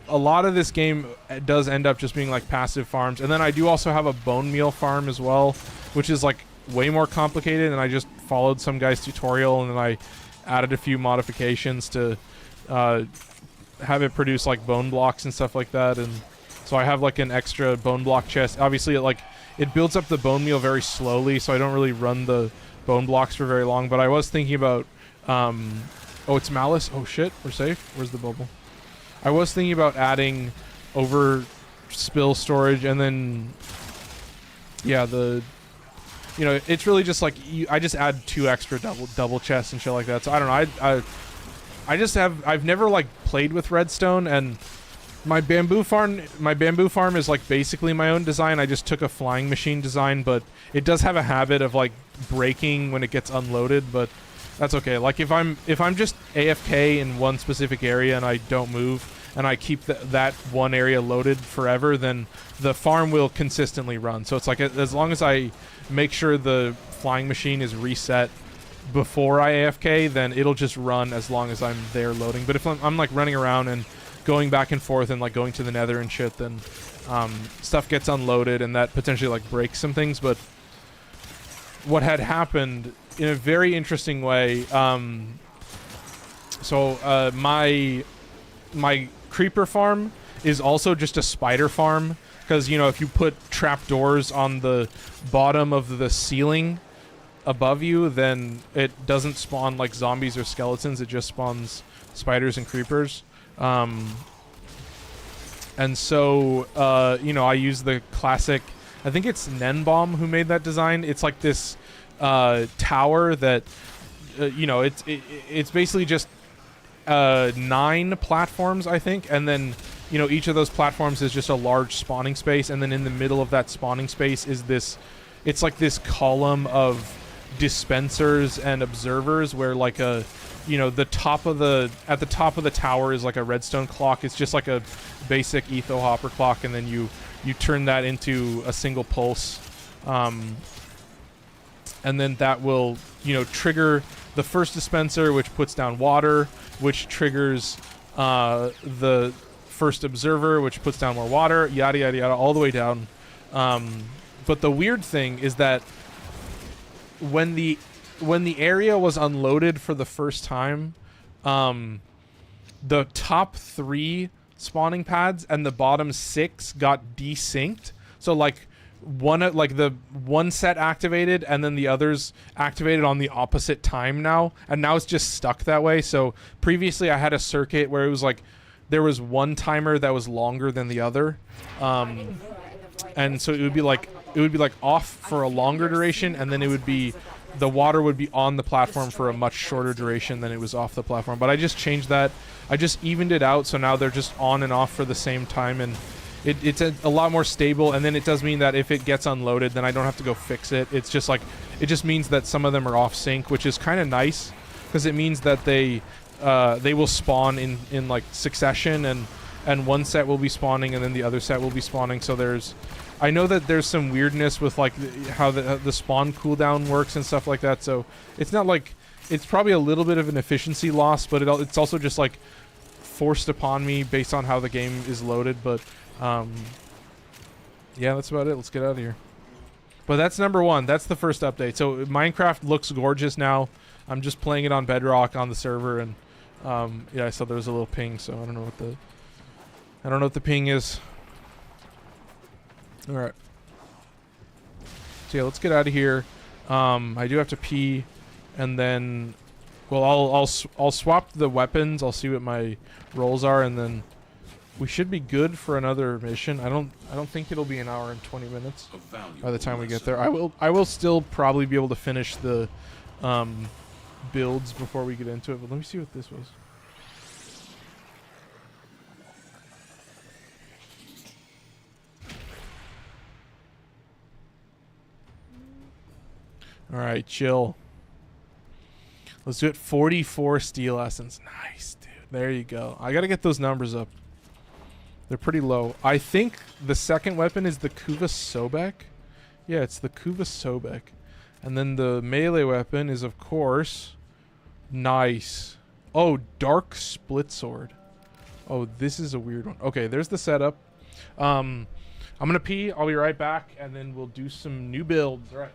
a lot of this game does end up just being like passive farms, and then I do also have a bone meal farm as well, which is like way more complicated, and I just followed some guy's tutorial, and then I added a few modifications to have it produce like bone blocks and stuff like that. And so I have like an extra bone block chest. Obviously it builds up the bone meal very slowly, so I don't really run the bone blocks for very long, but I was thinking about Oh, it's Malice. Oh shit, we're safe. Where's the bubble? I was thinking about adding over spill storage, and then yeah, you know, it's really just like I just add 2 extra double chests and shit like that. So I don't know. I've never like played with redstone, and my bamboo farm is like basically my own design. I just took a flying machine design, but it does have a habit of like breaking when it gets unloaded, but that's okay. Like if I'm just AFK in one specific area and I don't move and I keep that one area loaded forever, then the farm will consistently run. So it's like as long as I make sure the flying machine is reset before I AFK, then it'll just run as long as I'm there loading. But if I'm like running around and going back and forth and like going to the nether and shit, then stuff gets unloaded and that potentially like breaks some things. But what had happened in a very interesting way, my creeper farm is also just a spider farm, because you know, if you put trapdoors on the bottom of the ceiling above you, then it doesn't spawn like zombies or skeletons, it just spawns spiders and creepers. And so you know, I use the classic, I think it's Nenbom who made that design. It's like this tower that you know, it's basically just 9 platforms, I think, and then you know, each of those platforms is just a large spawning space, and then in the middle of that spawning space is this, it's like this column of dispensers and observers, where like a, you know, at the top of the tower is like a redstone clock. It's just like a basic etho hopper clock, and then you turn that into a single pulse, and then that will, you know, trigger the first dispenser, which puts down water, which triggers the first observer, which puts down more water, yada yada yada, all the way down. But the weird thing is that when the area was unloaded for the first time, the top 3 spawning pads and the bottom 6 got desynced. So like the one set activated and then the others activated on the opposite time now, and now it's just stuck that way. So previously I had a circuit where it was like there was one timer that was longer than the other, and so it would be like off for a longer duration, and then it would be, the water would be on the platform for a much shorter duration than it was off the platform. But I just changed that. I just evened it out, so now they're just on and off for the same time, and it's a lot more stable. And then it does mean that if it gets unloaded, then I don't have to go fix it. It's just like, it just means that some of them are off sync, which is kind of nice, because it means that they will spawn in like succession, and one set will be spawning and then the other set will be spawning. So I know that there's some weirdness with like how the spawn cooldown works and stuff like that. So it's not like, it's probably a little bit of an efficiency loss, but it's also just like forced upon me based on how the game is loaded. But yeah, that's about it. Let's get out of here. But that's number 1. That's the first update. So Minecraft looks gorgeous now. I'm just playing it on Bedrock on the server, and yeah, I saw there was a little ping, so I don't know what the ping is. All right. So yeah, let's get out of here. I do have to pee, and then, well, I'll swap the weapons. I'll see what my rolls are, and then we should be good for another mission. I don't think it'll be an hour and 20 minutes by the time we get there. I will still probably be able to finish the builds before we get into it, but let me see what this was. All right, chill. Let's do it. 44 steel essence. Nice, dude. There you go. I got to get those numbers up. They're pretty low. I think the second weapon is the Kuva Sobek. Yeah, it's the Kuva Sobek. And then the melee weapon is, of course, nice. Oh, Dark Split Sword. Oh, this is a weird one. Okay, there's the setup. I'm going to pee. I'll be right back, and then we'll do some new builds. All right.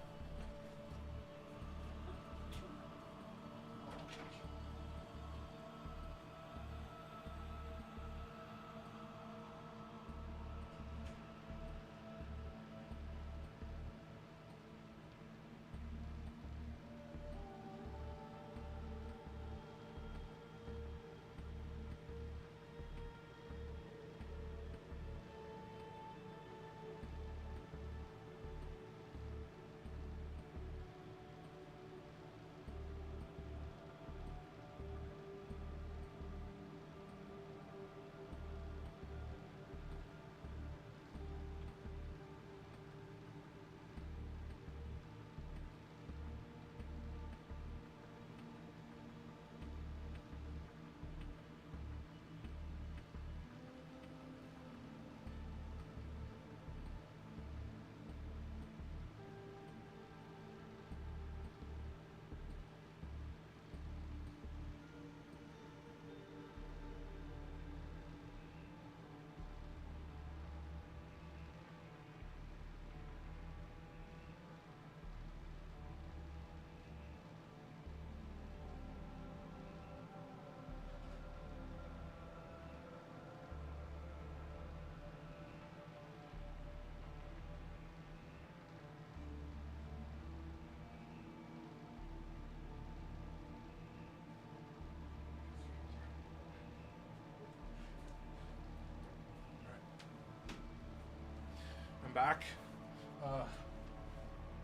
back.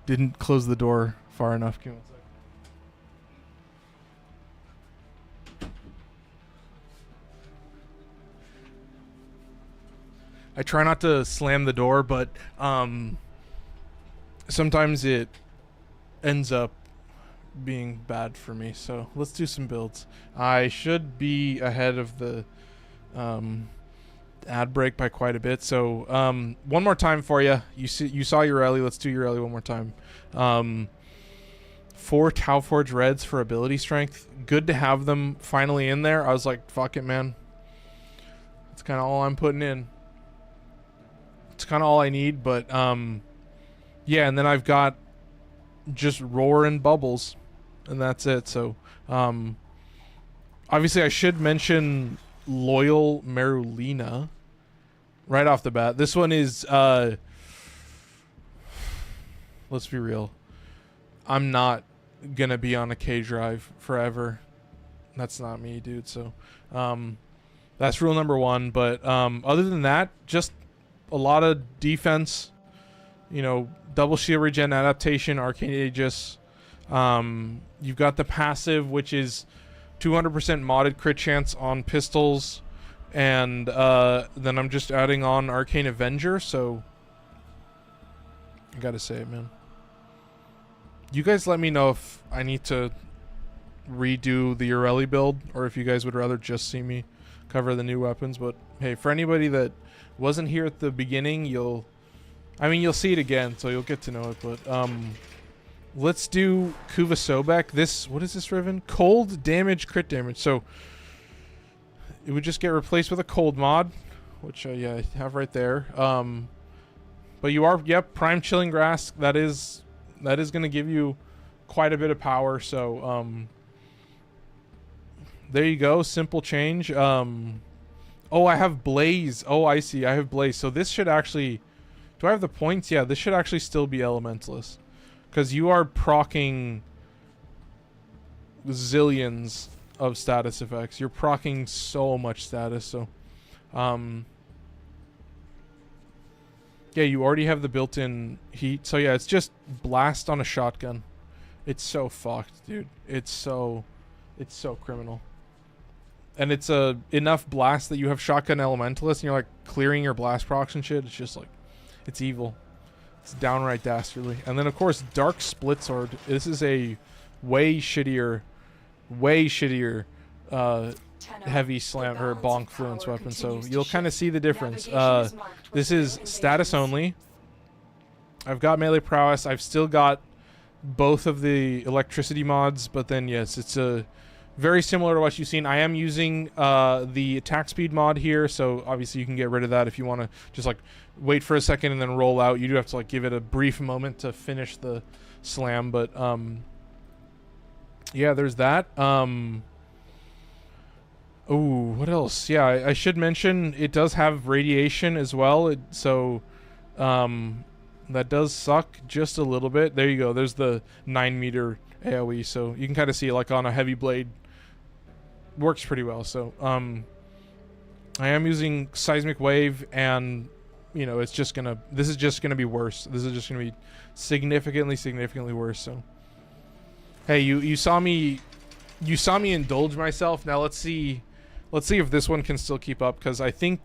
Didn't close the door far enough. Give me 1 second. I try not to slam the door, but sometimes it ends up being bad for me. So let's do some builds. I should be ahead of the ad break by quite a bit. So one more time for you. You saw Yareli. Let's do Yareli one more time. 4 Tau Forge Reds for ability strength. Good to have them finally in there. I was like, fuck it, man. That's kind of all I'm putting in. It's kind of all I need, but yeah, and then I've got just roar and bubbles, and that's it. So obviously I should mention Loyal Marulina right off the bat. This one is let's be real, I'm not gonna be on a K drive forever. That's not me, dude. So that's rule number 1. But other than that, just a lot of defense, you know, double shield regen adaptation, arcane aegis. You've got the passive, which is 200% modded crit chance on pistols, and then I'm just adding on arcane avenger. So I gotta say it, man. You guys let me know if I need to redo the Yareli build, or if you guys would rather just see me cover the new weapons. But hey, for anybody that wasn't here at the beginning, you'll see it again, so you'll get to know it. But let's do Kuva Sobek. This, what is this Riven? Cold damage, crit damage. So it would just get replaced with a cold mod, which yeah, I have right there. But you are, yep, prime chilling grass. That is going to give you quite a bit of power. So there you go, simple change. Oh, I have Blaze. Oh, I see. I have Blaze. So this should actually... Do I have the points? Yeah, this should actually still be Elementalist. Because you are proccing zillions of status effects. You're proccing so much status. So, yeah, you already have the built-in heat. So, yeah, it's just blast on a shotgun. It's so fucked, dude. It's so criminal. And it's enough blast that you have shotgun elementalist and you're like clearing your blast procs and shit. It's just like, it's evil. It's downright dastardly. And then of course Dark Split Sword. This is a way shittier heavy slam or bonk fluence weapon. So you'll kind of see the difference. This is status only. I've got melee prowess. I've still got both of the electricity mods, but then yes, it's a very similar to what you've seen. I am using the attack speed mod here, so obviously you can get rid of that if you want to just like wait for a second and then roll out. You do have to like give it a brief moment to finish the slam, but yeah, there's that. Oh, what else? Yeah, I should mention it does have radiation as well, so that does suck just a little bit. There you go. There's the 9-meter AoE, so you can kind of see like on a heavy blade. Works pretty well. So I am using seismic wave, and you know, it's just gonna, this is just gonna be worse. This is just gonna be significantly worse. So hey, you saw me indulge myself. Now let's see if this one can still keep up, because I think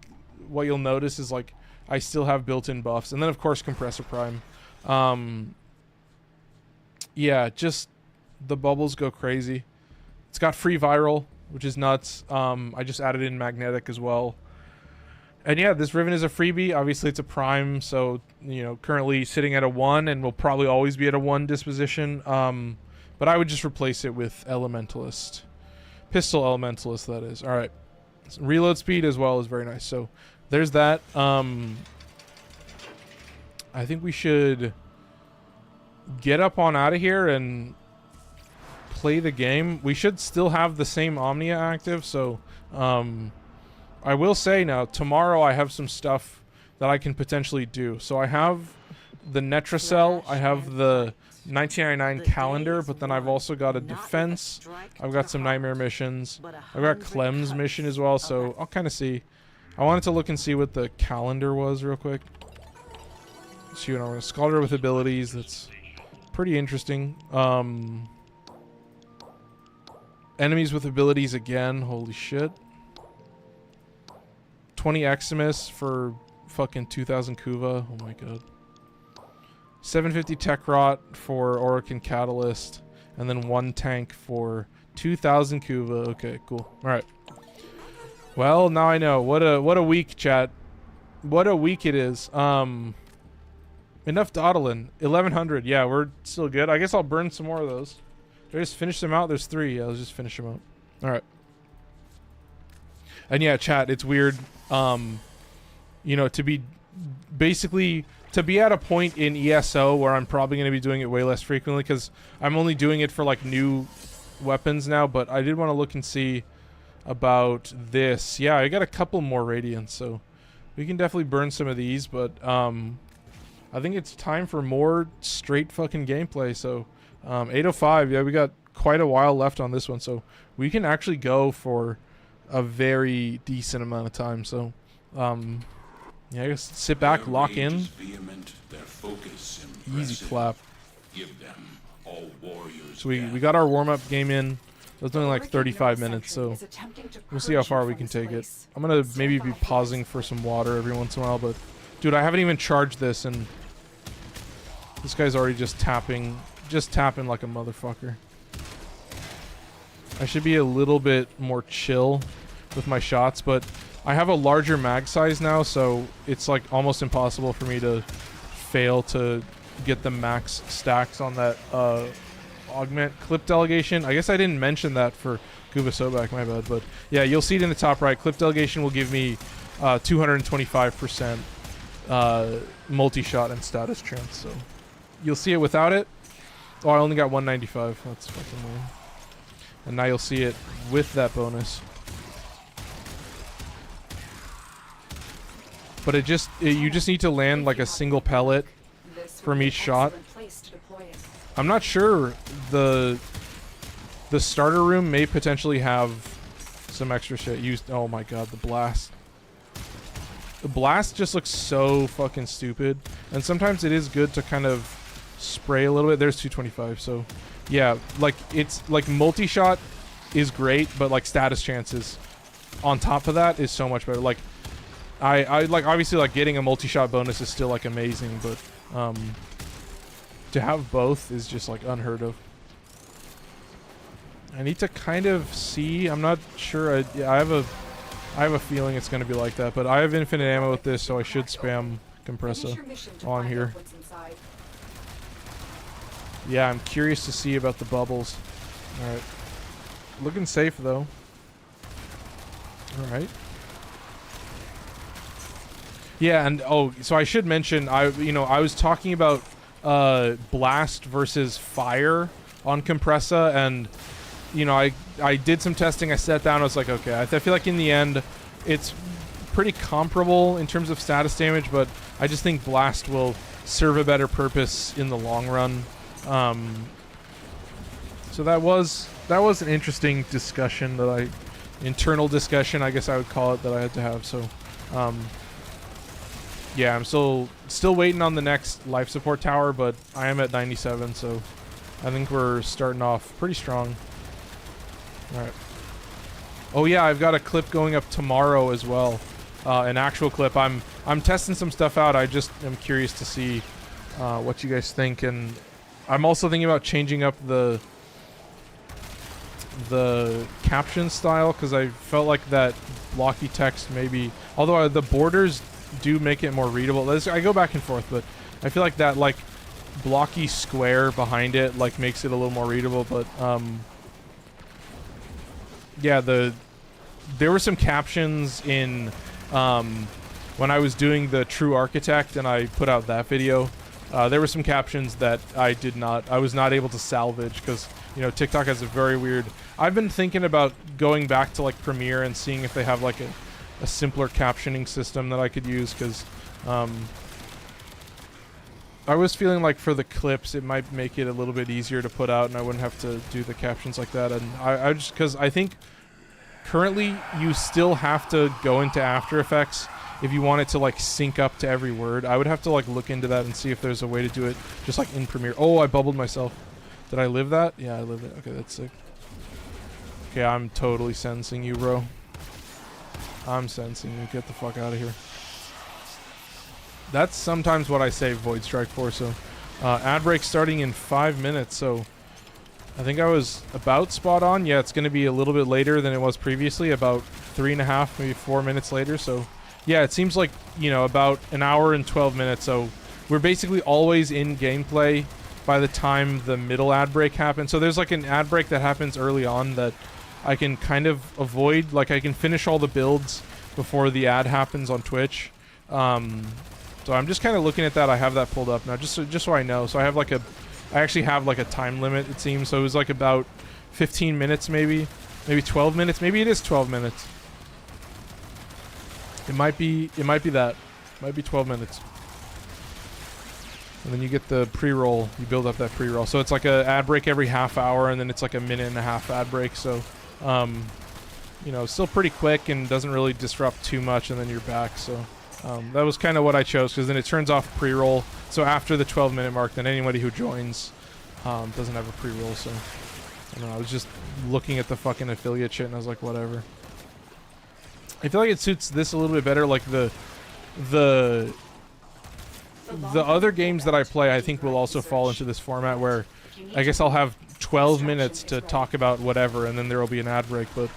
what you'll notice is like I still have built-in buffs, and then of course Kompressa Prime. Yeah, just the bubbles go crazy. It's got free viral, which is nuts. I just added in magnetic as well. And yeah, this Riven is a freebie. Obviously it's a prime, so you know, currently sitting at a 1 and will probably always be at a 1 disposition. But I would just replace it with Elementalist. Pistol Elementalist, that is. Alright. Reload speed as well is very nice. So there's that. I think we should get up on out of here and play the game. We should still have the same Omnia active, so I will say now, tomorrow I have some stuff that I can potentially do. So I have the Netracell, I have the 1999 calendar, but then I've also got a defense, I've got some nightmare missions, I've got Clem's mission as well, so I'll kind of see. I wanted to look and see what the calendar was real quick. So, you know, a scholar with abilities. That's pretty interesting. Enemies with abilities again. Holy shit. 20 Eximus for fucking 2,000 Kuva. Oh my god. 750 Tech Rot for Orokin Catalyst. And then 1 tank for 2,000 Kuva. Okay, cool. Alright. Well, now I know. What a week, chat. What a week it is. Enough dawdling. 1,100. Yeah, we're still good. I guess I'll burn some more of those. Did I just finish them out? There's 3. Yeah, let's just finish them out. Alright. And yeah, chat, it's weird. You know, to be basically to be at a point in ESO where I'm probably going to be doing it way less frequently because I'm only doing it for like new weapons now, but I did want to look and see about this. Yeah, I got a couple more radiants, so we can definitely burn some of these, but I think it's time for more straight fucking gameplay. So 8:05, yeah, we got quite a while left on this one, so we can actually go for a very decent amount of time. So yeah, I guess sit back, lock in. Vehement, their focus Easy clap. Give them all warriors. So we got our warm-up game in. It was only like 35 minutes, so we'll see how far we can take it. I'm gonna maybe be pausing for some water every once in a while, but dude, I haven't even charged this, and this guy's already just tapping like a motherfucker. I should be a little bit more chill with my shots, but I have a larger mag size now, so it's like almost impossible for me to fail to get the max stacks on that augment clip delegation. I guess I didn't mention that for Kuva Sobek, my bad, but yeah, you'll see it in the top right. Clip delegation will give me 225% multi-shot and status chance, so you'll see it without it. Oh, I only got 195. That's fucking weird. And now you'll see it with that bonus. But you just need to land like a single pellet from each shot. I'm not sure. The starter room may potentially have some extra shit used. Oh my god, the blast. The blast just looks so fucking stupid. And sometimes it is good to kind of spray a little bit. There's 225, so yeah, like it's like multi-shot is great, but like status chances on top of that is so much better. Like I like obviously like getting a multi-shot bonus is still like amazing, but to have both is just like unheard of. I need to kind of see. I'm not sure. I have a feeling it's going to be like that, but I have infinite ammo with this, so I should spam Kompressa while I'm here. Yeah, I'm curious to see about the bubbles. All right, looking safe though. All right. Yeah, and oh, so I should mention, I was talking about blast versus fire on Kompressa, and you know, I did some testing. I sat down. I was like, okay, I feel like in the end, it's pretty comparable in terms of status damage, but I just think blast will serve a better purpose in the long run. So that was an interesting discussion internal discussion, I guess I would call it, that I had to have. So, yeah, I'm still waiting on the next life support tower, but I am at 97, so I think we're starting off pretty strong. All right. Oh yeah, I've got a clip going up tomorrow as well, an actual clip. I'm testing some stuff out. I just am curious to see what you guys think, and I'm also thinking about changing up the caption style, because I felt like that blocky text maybe, although the borders do make it more readable. I go back and forth, but I feel like that like blocky square behind it like makes it a little more readable. But yeah, there were some captions in when I was doing the True Architect and I put out that video. There were some captions that I was not able to salvage because, you know, TikTok has a very weird. I've been thinking about going back to like Premiere and seeing if they have like a simpler captioning system that I could use, because I was feeling like for the clips it might make it a little bit easier to put out and I wouldn't have to do the captions like that. And I just, because I think currently you still have to go into After Effects if you want it to like sync up to every word. I would have to like look into that and see if there's a way to do it just like in Premiere. Oh, I bubbled myself. Did I live that? Yeah, I lived it. Okay, that's sick. Okay, I'm totally sensing you, bro. I'm sensing you. Get the fuck out of here. That's sometimes what I save Void Strike for. So ad break starting in 5 minutes. So I think I was about spot on. Yeah, it's going to be a little bit later than it was previously, about 3.5, maybe 4 minutes later. So yeah, it seems like, you know, about an hour and 12 minutes. So we're basically always in gameplay by the time the middle ad break happens. So there's like an ad break that happens early on that I can kind of avoid. Like I can finish all the builds before the ad happens on Twitch. So I'm just kind of looking at that. I have that pulled up now, just so I know. So I have like I actually have like a time limit, it seems. So it was like about 15 minutes, maybe 12 minutes. Maybe it is 12 minutes. It might be that. It might be 12 minutes. And then you get the pre-roll. You build up that pre-roll. So it's like a ad break every half hour, and then it's like a 1.5-minute ad break. So, you know, still pretty quick and doesn't really disrupt too much, and then you're back. So that was kind of what I chose, because then it turns off pre-roll. So after the 12-minute mark, then anybody who joins doesn't have a pre-roll. So I don't know. I was just looking at the fucking affiliate shit, and I was like, whatever. I feel like it suits this a little bit better. Like the other games that I play, I think will also fall into this format where I guess I'll have 12 minutes to talk about whatever, and then there will be an ad break. But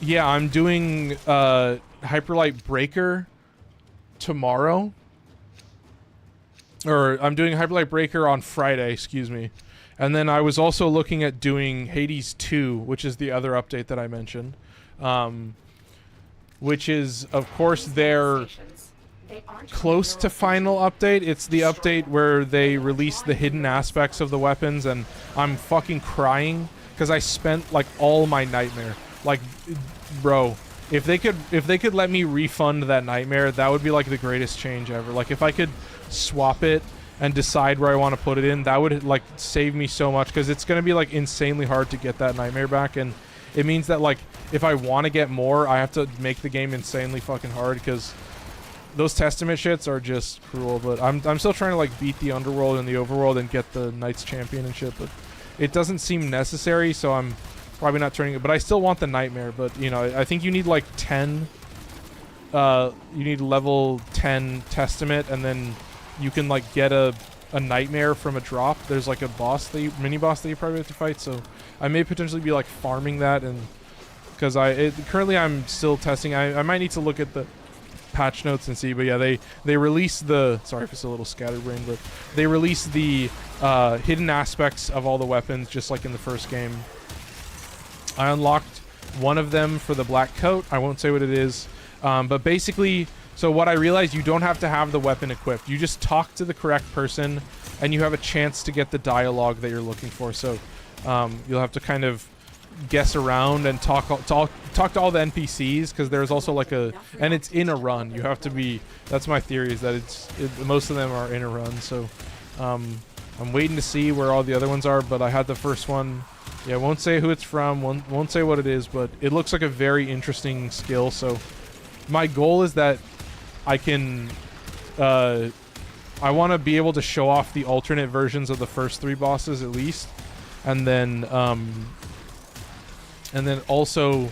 yeah, I'm doing Hyperlight Breaker tomorrow. Or I'm doing Hyperlight Breaker on Friday, excuse me. And then I was also looking at doing Hades 2, which is the other update that I mentioned. Which is, of course, their close to final update. It's the update where they release the hidden aspects of the weapons, and I'm fucking crying because I spent like all my nightmare. Like, bro, if they could let me refund that nightmare, that would be like the greatest change ever. Like, if I could swap it and decide where I want to put it in, that would like save me so much, because it's gonna be like insanely hard to get that nightmare back. And it means that like if I want to get more, I have to make the game insanely fucking hard, because those Testament shits are just cruel. But I'm still trying to like beat the Underworld and the Overworld and get the Knights Championship, but it doesn't seem necessary, so I'm probably not turning it. But I still want the Nightmare. But you know, I think you need like 10. You need level 10 Testament, and then you can like get a Nightmare from a drop. There's like a boss mini boss that you probably have to fight. So I may potentially be like farming that, and because currently I'm still testing. I might need to look at the patch notes and see, but yeah, they released the, sorry if it's a little scatterbrained, but they released the hidden aspects of all the weapons, just like in the first game. I unlocked one of them for the black coat. I won't say what it is, but basically, so what I realized, you don't have to have the weapon equipped. You just talk to the correct person, and you have a chance to get the dialogue that you're looking for. So you'll have to kind of guess around and talk to all the NPCs, because there's also like and it's in a run. You have to be, that's my theory, is that most of them are in a run. So I'm waiting to see where all the other ones are, but I had the first one. Yeah, won't say who it's from, won't say what it is, but it looks like a very interesting skill. So my goal is that I can I want to be able to show off the alternate versions of the first 3 bosses at least, and then also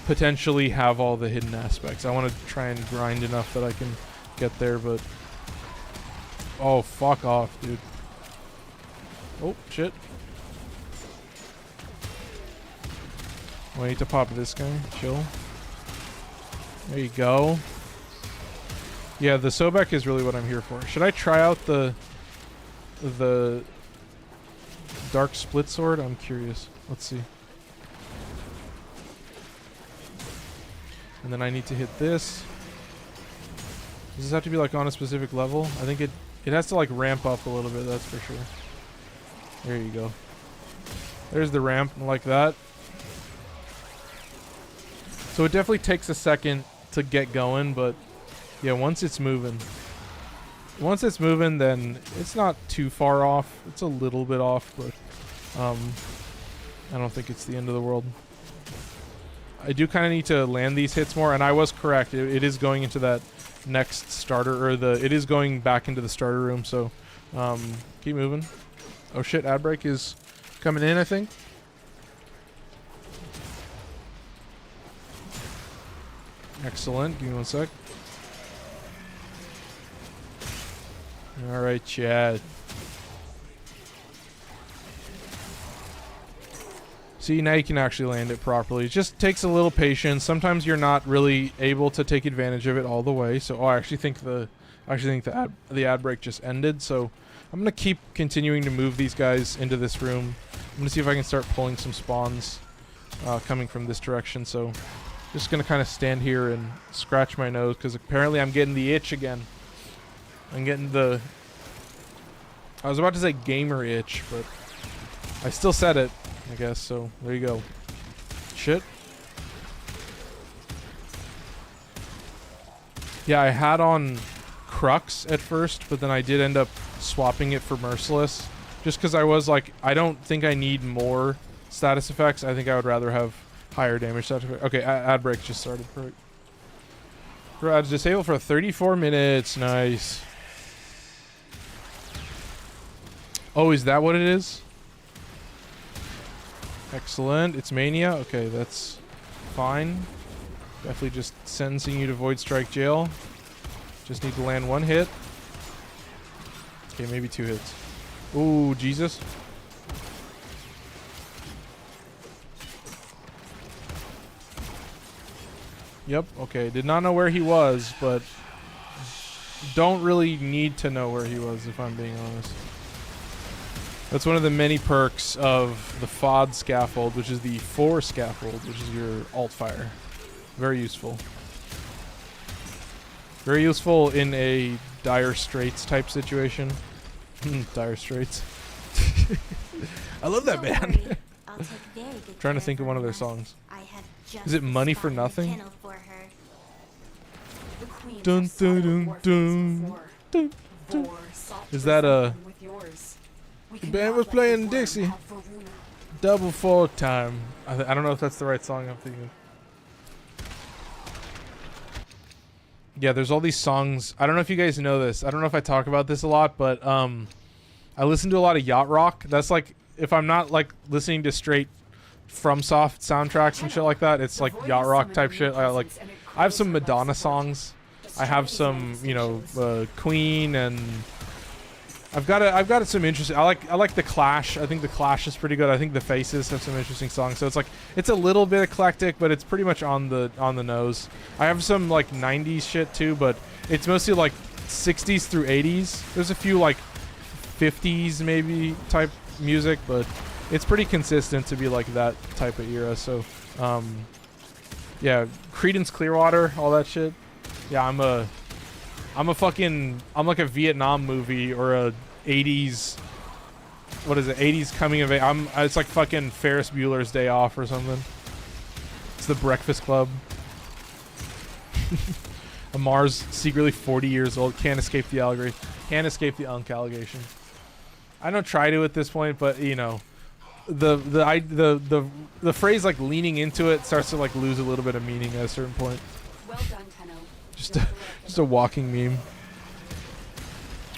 potentially have all the hidden aspects. I want to try and grind enough that I can get there, but oh, fuck off, dude. Oh, shit. I need to pop this guy. Chill. There you go. Yeah, the Sobek is really what I'm here for. Should I try out the Dark Split Sword? I'm curious. Let's see. And then I need to hit this. Does this have to be like on a specific level? I think it has to like ramp up a little bit, that's for sure. There you go. There's the ramp, like that. So it definitely takes a second to get going, but yeah, once it's moving, then it's not too far off. It's a little bit off, but I don't think it's the end of the world. I do kind of need to land these hits more, and I was correct. It is going into that next starter, or it is going back into the starter room, so keep moving. Oh shit, ad break is coming in, I think. Excellent, give me 1 sec. Alright, Chad. See, now you can actually land it properly. It just takes a little patience. Sometimes you're not really able to take advantage of it all the way. So, I actually think the ad break just ended. So, I'm gonna keep continuing to move these guys into this room. I'm gonna see if I can start pulling some spawns coming from this direction. So, just gonna kind of stand here and scratch my nose because apparently I'm getting the itch again. I'm getting the... I was about to say gamer itch, but I still said it, I guess, so there you go. Shit. Yeah, I had on Crux at first, but then I did end up swapping it for Merciless. Just because I was like, I don't think I need more status effects. I think I would rather have higher damage status effects. Okay, ad break just started. Perfect. Ads disabled for 34 minutes. Nice. Oh, is that what it is? Excellent. It's Mania. Okay, that's fine. Definitely just sentencing you to Void Strike Jail. Just need to land 1 hit. Okay, maybe 2 hits. Ooh, Jesus. Yep, okay. Did not know where he was, but don't really need to know where he was, if I'm being honest. That's one of the many perks of the FOD scaffold, which is the 4 scaffold, which is your alt fire. Very useful. Very useful in a dire straits type situation. Dire straits. I love that band. Trying to think of one of their songs. Is it Money for Nothing? Dun dun dun dun dun. Is that a... The band was playing Dixie. Double 4 time. I don't know if that's the right song I'm thinking. Yeah, there's all these songs. I don't know if you guys know this. I don't know if I talk about this a lot, but I listen to a lot of yacht rock. That's like, if I'm not like listening to straight FromSoft soundtracks and shit like that, it's like yacht rock type shit. I have some Madonna songs. I have some, you know, Queen, and I've got some interesting. I like the Clash. I think the Clash is pretty good. I think the Faces have some interesting songs. So it's like, it's a little bit eclectic, but it's pretty much on the nose. I have some like 90s shit too, but it's mostly like 60s through 80s. There's a few like 50s maybe type music, but it's pretty consistent to be like that type of era. So yeah, Creedence Clearwater, all that shit. Yeah, I'm like a Vietnam movie or a 80s, what is it, 80s coming of age. It's like fucking Ferris Bueller's Day Off or something. It's The Breakfast Club. Amar's secretly 40 years old, can't escape the algorithm, can't escape the Unk allegation. I don't try to at this point, but you know, the phrase like leaning into it starts to like lose a little bit of meaning at a certain point. Well done, Tenno. Just a walking meme.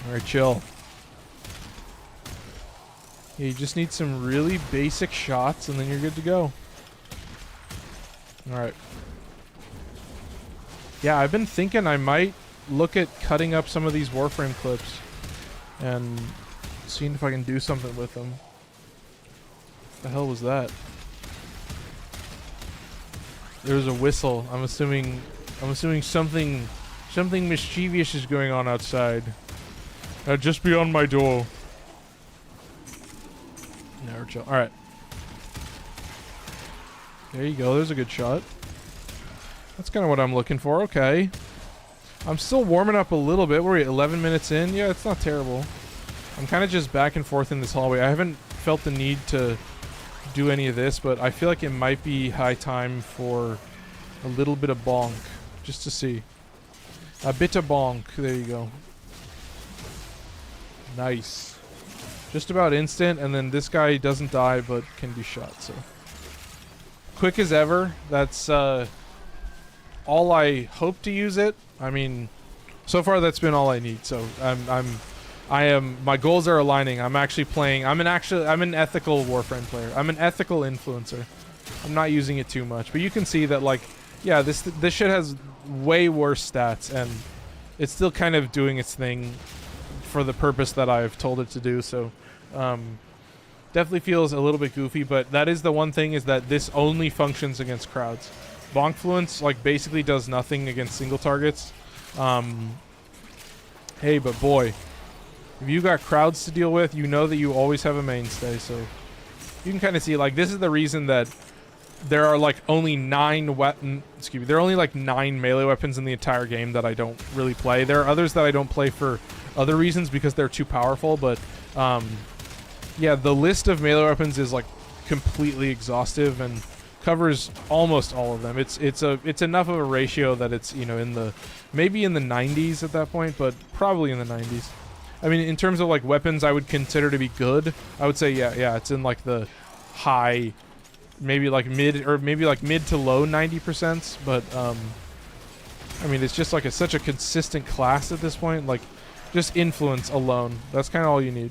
Alright, chill. Yeah, you just need some really basic shots and then you're good to go. Alright. Yeah, I've been thinking I might look at cutting up some of these Warframe clips and seeing if I can do something with them. What the hell was that? There was a whistle. I'm assuming something mischievous is going on outside. Just beyond my door. Never chill. Alright. There you go. There's a good shot. That's kind of what I'm looking for. Okay. I'm still warming up a little bit. We're 11 minutes in. Yeah, it's not terrible. I'm kind of just back and forth in this hallway. I haven't felt the need to do any of this, but I feel like it might be high time for a little bit of bonk. Just to see. A bit of bonk. There you go. Nice. Just about instant, and then this guy doesn't die, but can be shot, so. quick as ever. That's all I hope to use it. I mean, so far that's been all I need. So my goals are aligning. I'm actually playing. I'm an ethical Warframe player. I'm an ethical influencer. I'm not using it too much, but you can see that, like, yeah, this shit has way worse stats, and it's still kind of doing its thing for the purpose that I've told it to do. So, definitely feels a little bit goofy, but that is the one thing, is that this only functions against crowds. Bonkfluence, like, basically does nothing against single targets. Hey, but boy, if you got crowds to deal with, you know that you always have a mainstay. So you can kind of see, like, this is the reason that there are like only 9 there are only like 9 melee weapons in the entire game that I don't really play. There are others that I don't play for other reasons because they're too powerful, but yeah, the list of melee weapons is like completely exhaustive and covers almost all of them. It's enough of a ratio that it's, you know, in the maybe in the 90s at that point, but probably in the 90s. I mean, in terms of like weapons I would consider to be good, I would say yeah, it's in like the high, maybe like mid to low 90%, but I mean, it's just like such a consistent class at this point. Like, just influence alone, that's kind of all you need.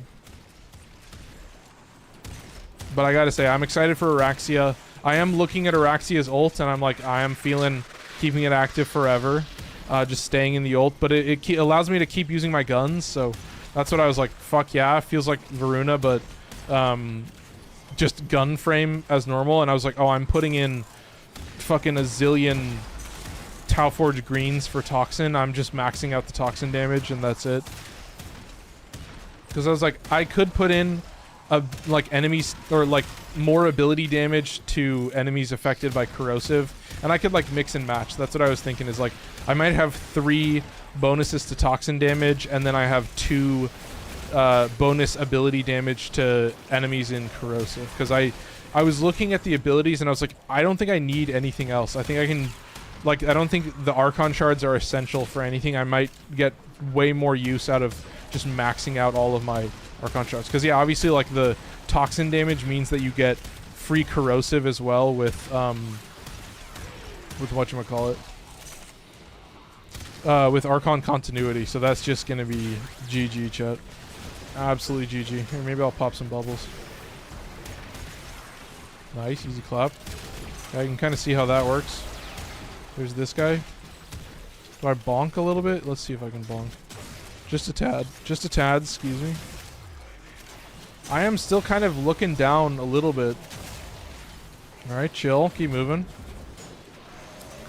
But I gotta say, I'm excited for Araxia. I am looking at Araxia's ult, and I'm like, I am feeling keeping it active forever, just staying in the ult, but it allows me to keep using my guns, so that's what I was like, fuck yeah, it feels like Varuna, but just gun frame as normal. And I was like, oh, I'm putting in fucking a zillion Tauforge greens for Toxin. I'm just maxing out the Toxin damage, and that's it. Because I was like, I could put in like enemies, or like more ability damage to enemies affected by corrosive, and I could like mix and match. That's what I was thinking, is like, I might have 3 bonuses to Toxin damage, and then I have 2 bonus ability damage to enemies in corrosive, because I was looking at the abilities and I was like, I don't think I need anything else. I think I can, like, I don't think the Archon shards are essential for anything. I might get way more use out of just maxing out all of my Archon shards, because yeah, obviously like the Toxin damage means that you get free corrosive as well with whatchamacallit, with Archon continuity. So that's just gonna be GG, chat. Absolutely GG. Here, maybe I'll pop some bubbles. Nice, easy clap. Yeah, I can kind of see how that works. There's this guy. Do I bonk a little bit? Let's see if I can bonk. Just a tad. Just a tad, excuse me. I am still kind of looking down a little bit. Alright, chill. Keep moving.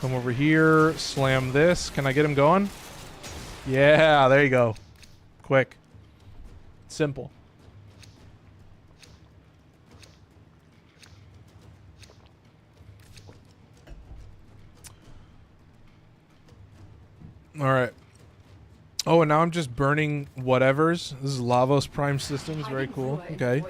Come over here. Slam this. Can I get him going? Yeah, there you go. Quick. Simple. All right. Oh, and now I'm just burning whatevers. This is Lavos Prime Systems. Very cool. Okay.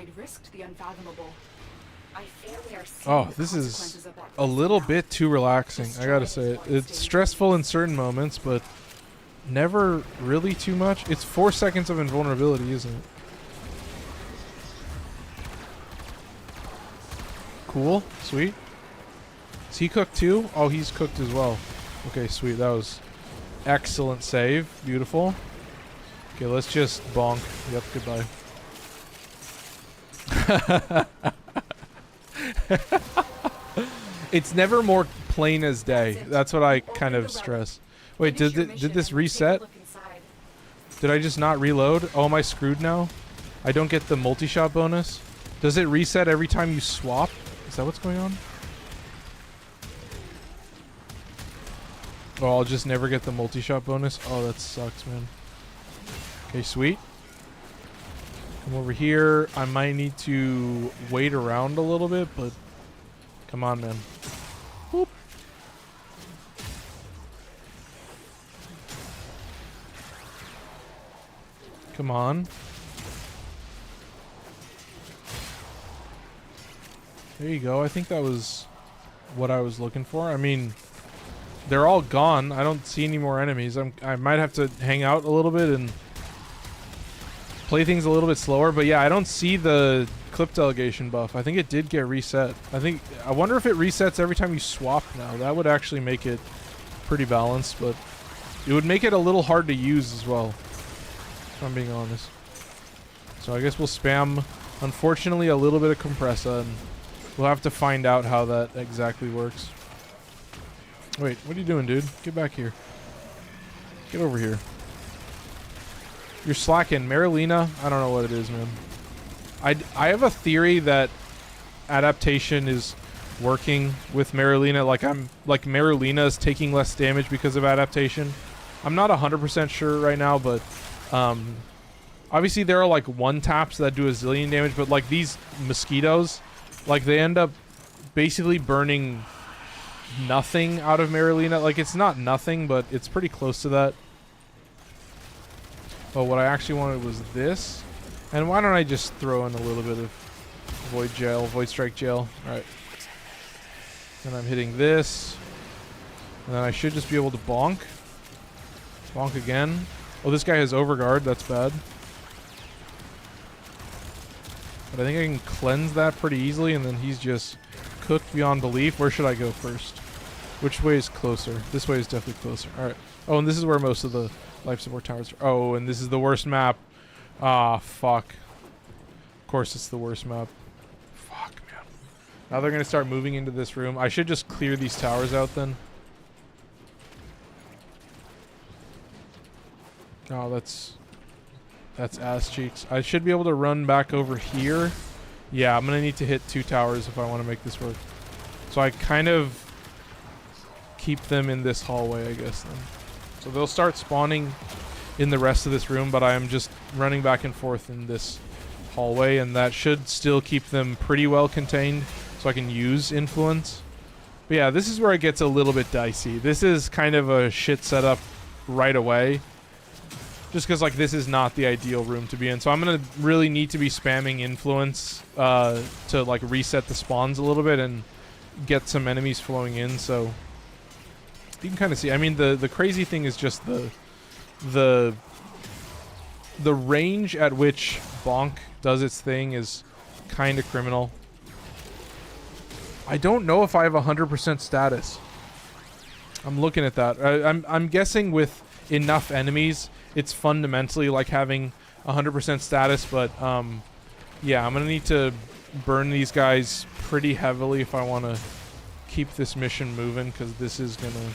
Oh, this is a little bit too relaxing. I gotta say it. It's stressful in certain moments, but never really too much. It's 4 seconds of invulnerability, isn't it? Cool. Sweet. Is he cooked too? Oh, he's cooked as well. Okay, sweet. That was excellent save. Beautiful. Okay, let's just bonk. Yep, goodbye. It's never more plain as day. That's what I kind of stress. Wait, did this reset? Did I just not reload? Oh, am I screwed now? I don't get the multi-shot bonus? Does it reset every time you swap? Is that what's going on? Oh, I'll just never get the multi-shot bonus? Oh, that sucks, man. Okay, sweet. Come over here. I might need to wait around a little bit, but come on, man. Whoop. Come on. There you go. I think that was what I was looking for. I mean, they're all gone. I don't see any more enemies. I might have to hang out a little bit and play things a little bit slower. But yeah, I don't see the clip delegation buff. I think it did get reset. I wonder if it resets every time you swap now. That would actually make it pretty balanced, but it would make it a little hard to use as well, if I'm being honest. So I guess we'll spam, unfortunately, a little bit of Kompressa, and we'll have to find out how that exactly works. Wait, what are you doing, dude? Get back here. Get over here. You're slacking. Marilena, I don't know what it is, man. I have a theory that adaptation is working with Marilena. Like Marilena is taking less damage because of adaptation. I'm not 100% sure right now, but obviously there are like one taps that do a zillion damage, but like these mosquitoes, like they end up basically burning nothing out of Marilena. Like it's not nothing, but it's pretty close to that. But what I actually wanted was this. And why don't I just throw in a little bit of Void Strike Jail. Alright. And I'm hitting this. And then I should just be able to bonk. Bonk again. Oh, this guy has Overguard. That's bad. But I think I can cleanse that pretty easily, and then he's just cooked beyond belief. Where should I go first? Which way is closer? This way is definitely closer. Alright. Oh, and this is where most of the life support towers are. Oh, and this is the worst map. Ah, fuck. Of course it's the worst map. Fuck, man. Now they're going to start moving into this room. I should just clear these towers out then. Oh, that's ass cheeks. I should be able to run back over here. Yeah, I'm going to need to hit 2 towers if I want to make this work. So I kind of keep them in this hallway, I guess, then. So they'll start spawning in the rest of this room, but I am just running back and forth in this hallway, and that should still keep them pretty well contained so I can use influence. But yeah, this is where it gets a little bit dicey. This is kind of a shit setup right away, just because like this is not the ideal room to be in. So I'm gonna really need to be spamming influence to like reset the spawns a little bit and get some enemies flowing in. So you can kind of see, I mean, the crazy thing is just the range at which Bonk does its thing is kind of criminal. I don't know if I have 100% status. I'm looking at that. I'm guessing with enough enemies, it's fundamentally like having 100% status, but yeah, I'm gonna need to burn these guys pretty heavily if I want to keep this mission moving, because this is gonna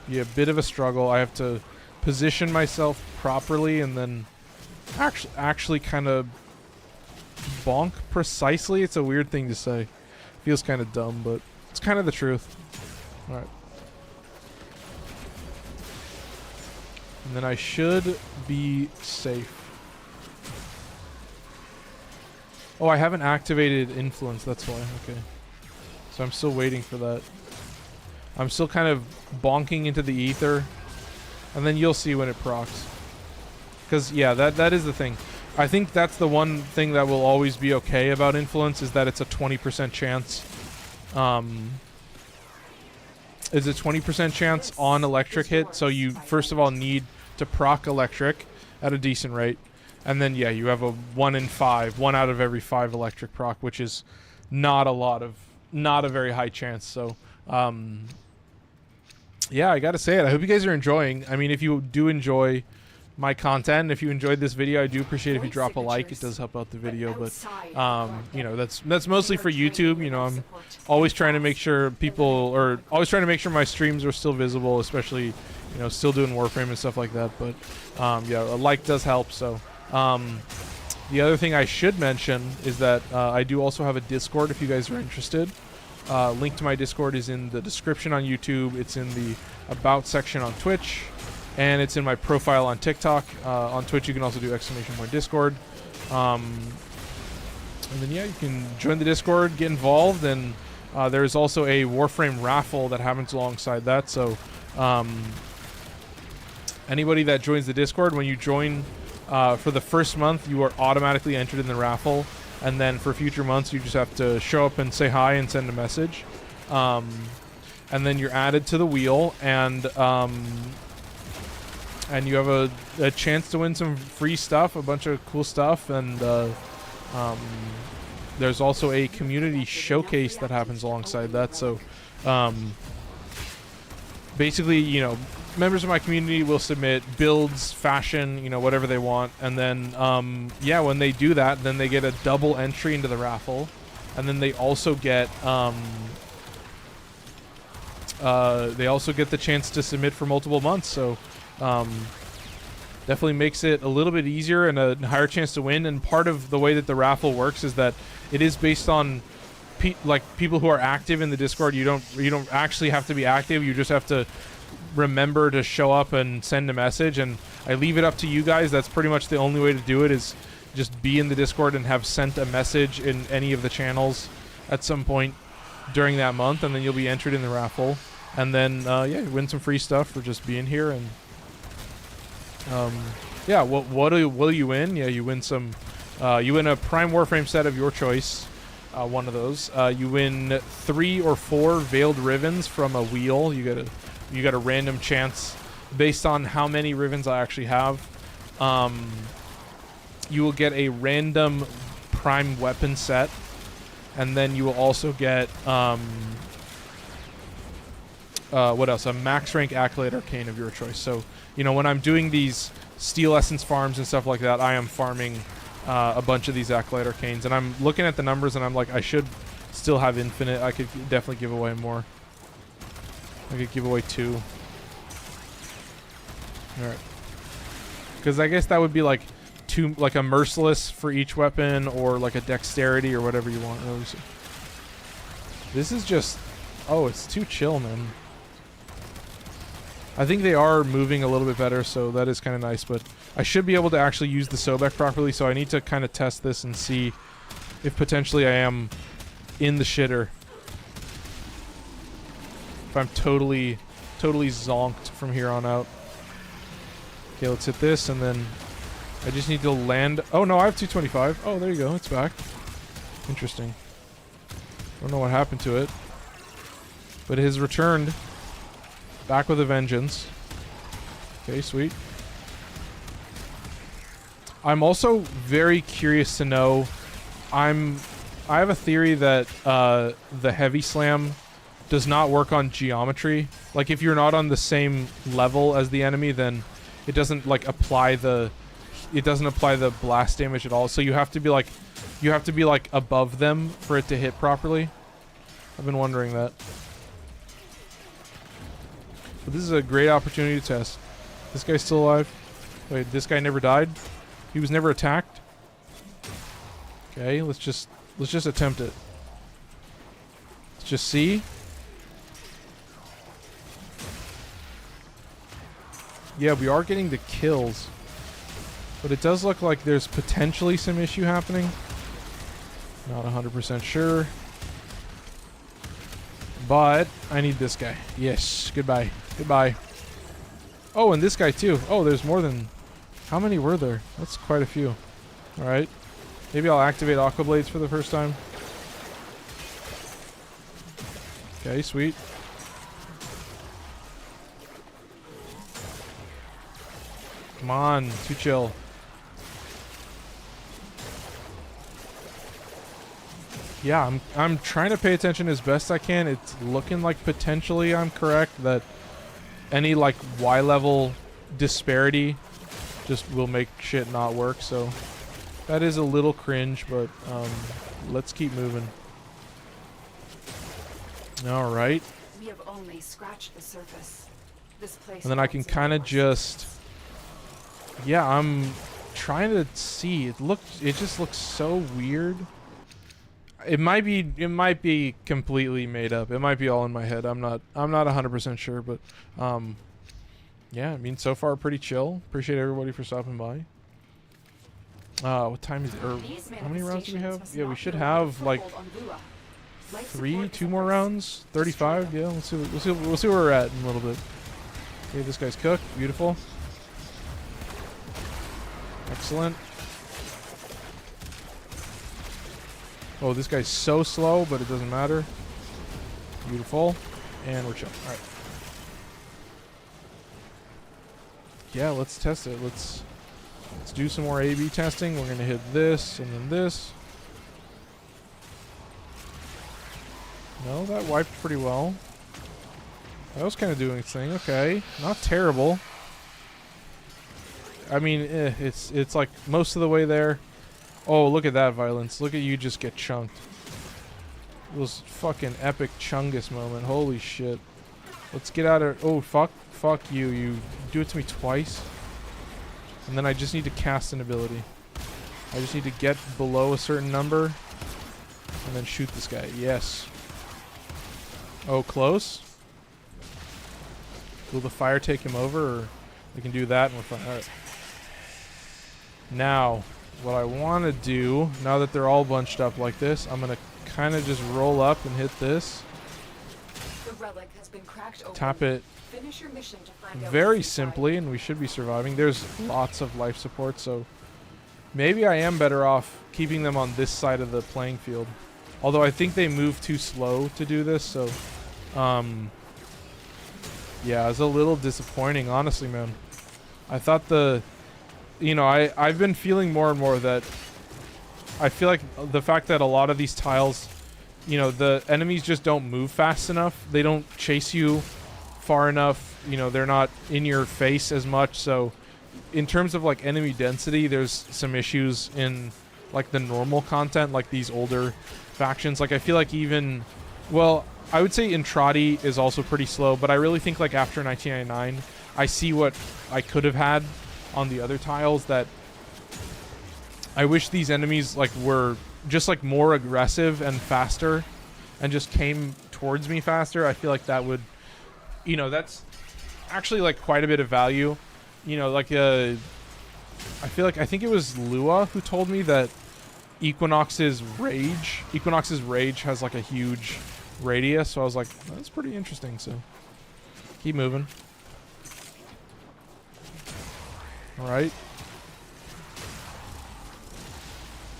be a bit of a struggle. I have to position myself properly and then actually kind of bonk precisely. It's a weird thing to say. Feels kind of dumb, but it's kind of the truth. Alright. And then I should be safe. Oh, I haven't activated influence, that's why. Okay. So I'm still waiting for that. I'm still kind of bonking into the ether. And then you'll see when it procs. Because, yeah, that is the thing. I think that's the one thing that will always be okay about influence, is that it's a 20% chance. Is a 20% chance on electric hit. So you, first of all, need to proc electric at a decent rate. And then, yeah, you have a 1 in 5. 1 out of every 5 electric proc, which is not a very high chance. So, yeah, I gotta say it. I hope you guys are enjoying. I mean, if you do enjoy my content, if you enjoyed this video, I do appreciate if you drop a like. It does help out the video, but you know, that's mostly for YouTube. You know, I'm always trying to make sure my streams are still visible, especially, you know, still doing Warframe and stuff like that. But yeah, a like does help. So the other thing I should mention is that I do also have a Discord if you guys are interested. Link to my Discord is in the description on YouTube. It's in the About section on Twitch. And it's in my profile on TikTok. On Twitch, you can also do !Discord. And then, yeah, you can join the Discord, get involved. And there's also a Warframe raffle that happens alongside that. So anybody that joins the Discord, when you join for the first month, you are automatically entered in the raffle. And then for future months, you just have to show up and say hi and send a message. And then you're added to the wheel, and you have a chance to win some free stuff, a bunch of cool stuff. And there's also a community showcase that happens alongside that. So basically, you know, members of my community will submit builds, fashion, you know, whatever they want, and then yeah, when they do that, then they get a double entry into the raffle, and then they also get the chance to submit for multiple months. So definitely makes it a little bit easier and a higher chance to win. And part of the way that the raffle works is that it is based on people who are active in the Discord. You don't actually have to be active. You just have to remember to show up and send a message, and I leave it up to you guys. That's pretty much the only way to do it, is just be in the Discord and have sent a message in any of the channels at some point during that month, and then you'll be entered in the raffle. And then yeah, win some free stuff for just being here. And yeah, what do you win? Yeah, you win some you win a Prime Warframe set of your choice, one of those. You win 3 or 4 veiled ribbons from a wheel. You got a random chance based on how many ribbons I actually have. You will get a random prime weapon set, and then you will also get what else? A max rank accolade arcane of your choice. So, you know, when I'm doing these steel essence farms and stuff like that, I am farming a bunch of these accolade arcanes, and I'm looking at the numbers and I'm like, I should still have infinite. I could definitely give away more. I could give away 2. Alright. Because I guess that would be like 2, like a merciless for each weapon, or like a dexterity, or whatever you want. This is just... oh, it's too chill, man. I think they are moving a little bit better, so that is kind of nice, but I should be able to actually use the Sobek properly, so I need to kind of test this and see if potentially I am in the shitter. If I'm totally zonked from here on out. Okay, let's hit this, and then I just need to land. Oh no, I have 225. Oh, there you go. It's back. Interesting. Don't know what happened to it, but it has returned. Back with a vengeance. Okay, sweet. I'm also very curious to know. I have a theory that the heavy slam does not work on geometry. Like, if you're not on the same level as the enemy, then it doesn't like apply the blast damage at all. So you have to be like above them for it to hit properly. I've been wondering that. But this is a great opportunity to test. This guy's still alive. Wait, this guy never died? He was never attacked? Okay, let's just attempt it. Let's just see. Yeah, we are getting the kills. But it does look like there's potentially some issue happening. Not 100% sure. But I need this guy. Yes, goodbye. Goodbye. Oh, and this guy too. Oh, there's more than... how many were there? That's quite a few. Alright. Maybe I'll activate Aqua Blades for the first time. Okay, sweet. Come on, too chill. Yeah, I'm trying to pay attention as best I can. It's looking like potentially I'm correct that any like Y level disparity just will make shit not work. So that is a little cringe, but let's keep moving. All right. We have only scratched the surface. This place. And then I can kind of just, yeah, I'm trying to see. It just looks so weird. It might be completely made up. It might be all in my head. I'm not 100% sure, but yeah, I mean, so far pretty chill. Appreciate everybody for stopping by. What time is it? Or how many rounds do we have? Yeah, we should have like 2 more rounds. 35. Yeah, we'll see where we're at in a little bit. Okay, this guy's cooked. Beautiful. Excellent. Oh, this guy's so slow, but it doesn't matter. Beautiful. And we're chill. Alright. Yeah, let's test it. Let's do some more A/B testing. We're gonna hit this and then this. No, that wiped pretty well. That was kind of doing its thing. Okay, not terrible. I mean, it's like most of the way there. Oh, look at that violence. Look at you just get chunked. It was fucking epic chungus moment. Holy shit. Let's get out of... Oh, fuck. Fuck you. You do it to me twice. And then I just need to cast an ability. I just need to get below a certain number. And then shoot this guy. Yes. Oh, close? Will the fire take him over? Or we can do that and we're fine. Alright. Now, what I want to do, now that they're all bunched up like this, I'm going to kind of just roll up and hit this. The relic has been cracked open. Tap it Finish your mission to find out very what's inside. simply, and we should be surviving. There's lots of life support, so maybe I am better off keeping them on this side of the playing field. Although I think they move too slow to do this, so yeah, it's a little disappointing, honestly, man. I thought I've been feeling more and more that I feel like the fact that a lot of these tiles, the enemies just don't move fast enough. They don't chase you far enough. They're not in your face as much. So in terms of like enemy density, there's some issues in like the normal content, like these older factions. Like I feel like I would say Intrati is also pretty slow, but I really think like after 1999, I see what I could have had on the other tiles that I wish these enemies like were just like more aggressive and faster and just came towards me faster. I feel like that would, that's actually like quite a bit of value. I think it was Lua who told me that Equinox's rage has like a huge radius, so I was like, that's pretty interesting. So keep moving. All right.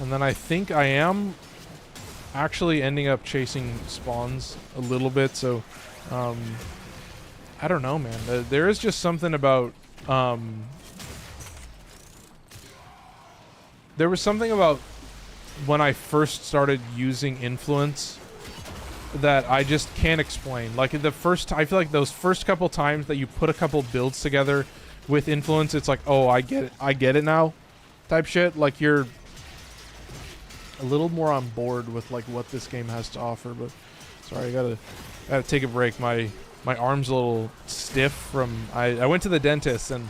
And then I think I am actually ending up chasing spawns a little bit, so I don't know, man. There is just something about there was something about when I first started using influence that I just can't explain. Like I feel like those first couple times that you put a couple builds together with influence, it's like, oh, I get it now type shit. Like you're a little more on board with like what this game has to offer. But sorry, I gotta take a break. My arm's a little stiff from I went to the dentist and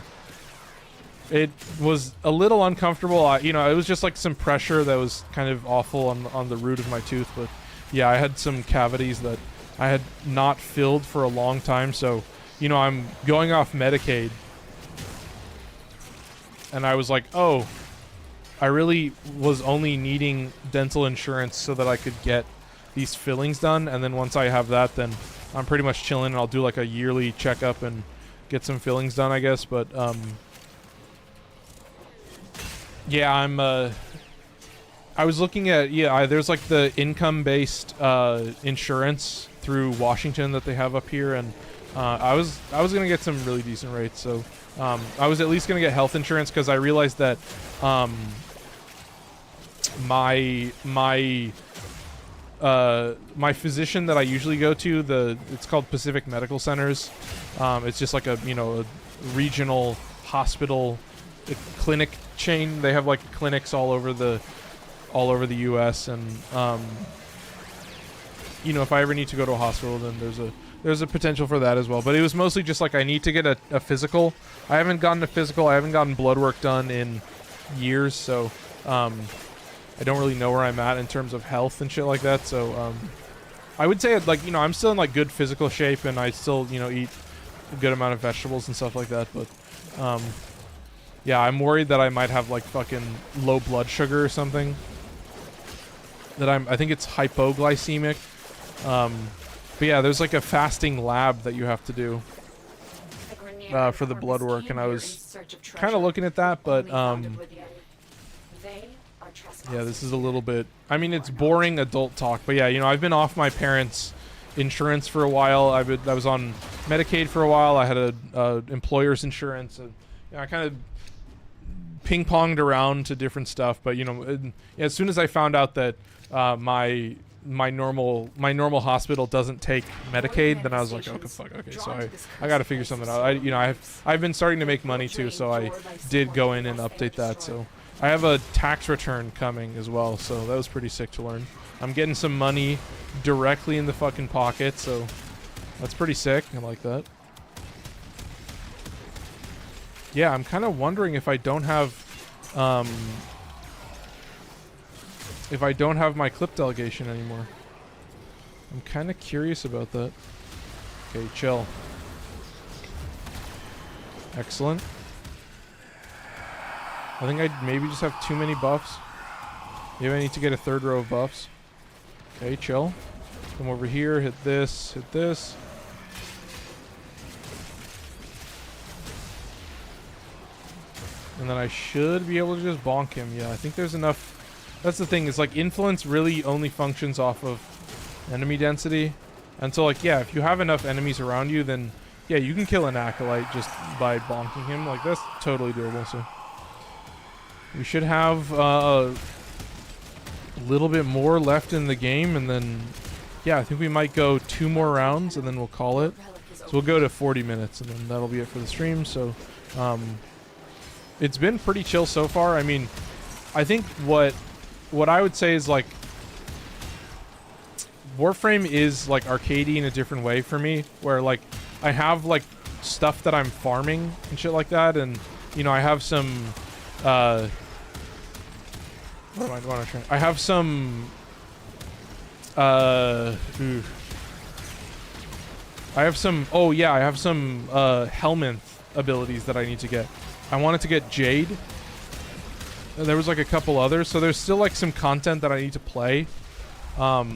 it was a little uncomfortable. It was just like some pressure that was kind of awful on the root of my tooth. But yeah, I had some cavities that I had not filled for a long time. So I'm going off Medicaid. And I was like, oh, I really was only needing dental insurance so that I could get these fillings done. And then once I have that, then I'm pretty much chilling and I'll do like a yearly checkup and get some fillings done, I guess. But yeah, I was looking at, there's like the income-based insurance through Washington that they have up here. And I was going to get some really decent rates. So I was at least going to get health insurance because I realized that my physician that I usually go to, it's called Pacific Medical Centers. It's just like a regional hospital clinic chain. They have like clinics all over the U.S. and if I ever need to go to a hospital, then there's a potential for that as well. But it was mostly just like I need to get a physical. I haven't gotten a physical. I haven't gotten blood work done in years, so I don't really know where I'm at in terms of health and shit like that. So I would say like I'm still in like good physical shape, and I still eat a good amount of vegetables and stuff like that. But yeah, I'm worried that I might have like fucking low blood sugar or something. I think it's hypoglycemic. But yeah, there's like a fasting lab that you have to do for the blood work, and I was kind of looking at that, but yeah, this is a little bit, I mean, it's boring adult talk, but yeah, I've been off my parents' insurance for a while. I was on Medicaid for a while. I had a employer's insurance, and I kind of ping-ponged around to different stuff, but as soon as I found out that my my normal hospital doesn't take Medicaid, then I was like, oh fuck, okay, so I got to figure something out. I've been starting to make money too, so I did go in and update that. So I have a tax return coming as well, so that was pretty sick to learn. I'm getting some money directly in the fucking pocket, so that's pretty sick. I like that. Yeah, I'm kind of wondering if I don't have my clip delegation anymore. I'm kind of curious about that. Okay, chill. Excellent. I think I maybe just have too many buffs. Maybe I need to get a third row of buffs. Okay, chill. Come over here, hit this, hit this. And then I should be able to just bonk him. Yeah, I think there's enough. That's the thing, is like influence really only functions off of enemy density. And so like, yeah, if you have enough enemies around you, then yeah, you can kill an acolyte just by bonking him. Like, that's totally doable. So we should have a little bit more left in the game, and then yeah, I think we might go 2 more rounds and then we'll call it. So we'll go to 40 minutes and then that'll be it for the stream. So it's been pretty chill so far. I mean, I think what I would say is like Warframe is like arcadey in a different way for me, where like I have like stuff that I'm farming and shit like that, and you know I have some I have some oh yeah, I have some Helminth abilities that I need to get. I wanted to get Jade. There was like a couple others, so there's still like some content that I need to play. But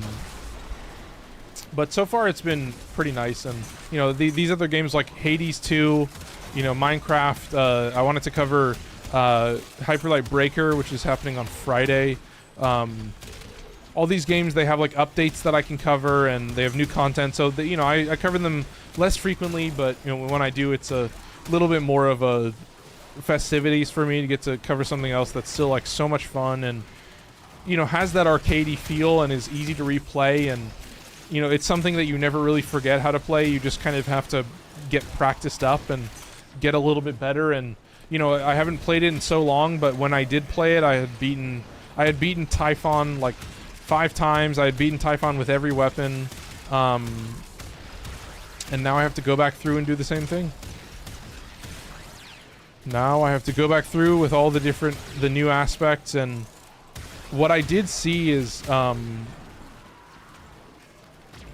so far it's been pretty nice, and you know these other games like Hades 2, you know, Minecraft. I wanted to cover Hyperlight Breaker, which is happening on Friday. All these games, they have like updates that I can cover, and they have new content. So you know I cover them less frequently, but you know when I do, it's a little bit more of a festivities for me to get to cover something else that's still like so much fun, and you know has that arcadey feel and is easy to replay, and you know it's something that you never really forget how to play. You just kind of have to get practiced up and get a little bit better. And you know I haven't played it in so long, but when I did play it, I had beaten Typhon like 5 times. I had beaten Typhon with every weapon, and now I have to go back through and do the same thing. Now I have to go back through with all the new aspects, and what I did see is,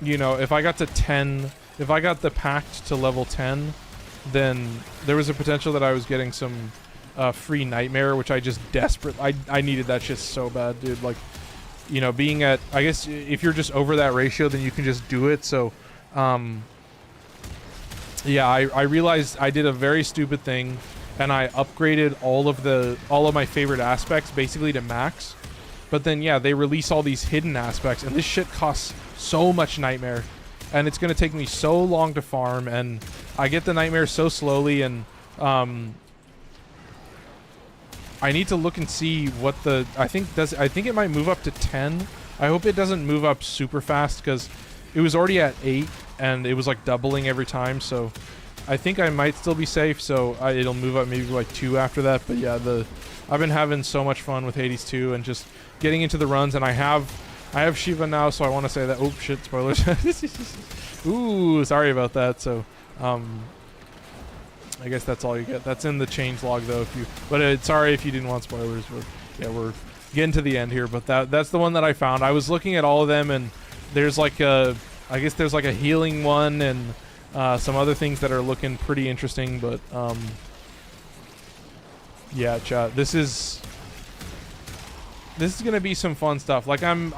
you know, if I got to 10, if I got the pact to level 10, then there was a potential that I was getting some free nightmare, which I just I needed that shit so bad, dude. Like, you know, being at, I guess if you're just over that ratio, then you can just do it. So, yeah, I realized I did a very stupid thing, and I upgraded all of my favorite aspects basically to max. But then yeah, they release all these hidden aspects, and this shit costs so much nightmare, and it's gonna take me so long to farm, and I get the nightmare so slowly, and I need to look and see what the I think it might move up to 10. I hope it doesn't move up super fast, because it was already at 8 and it was like doubling every time. So I think I might still be safe, so it'll move up maybe like 2 after that. But yeah, I've been having so much fun with Hades 2 and just getting into the runs, and I have Shiva now, so I want to say that. Oh shit, spoilers. Ooh, sorry about that. So I guess that's all you get. That's in the change log though, sorry if you didn't want spoilers, but yeah, we're getting to the end here. But that's the one that I found. I was looking at all of them, and there's like I guess there's like a healing one, and some other things that are looking pretty interesting. But yeah, chat, this is gonna be some fun stuff. Like I'm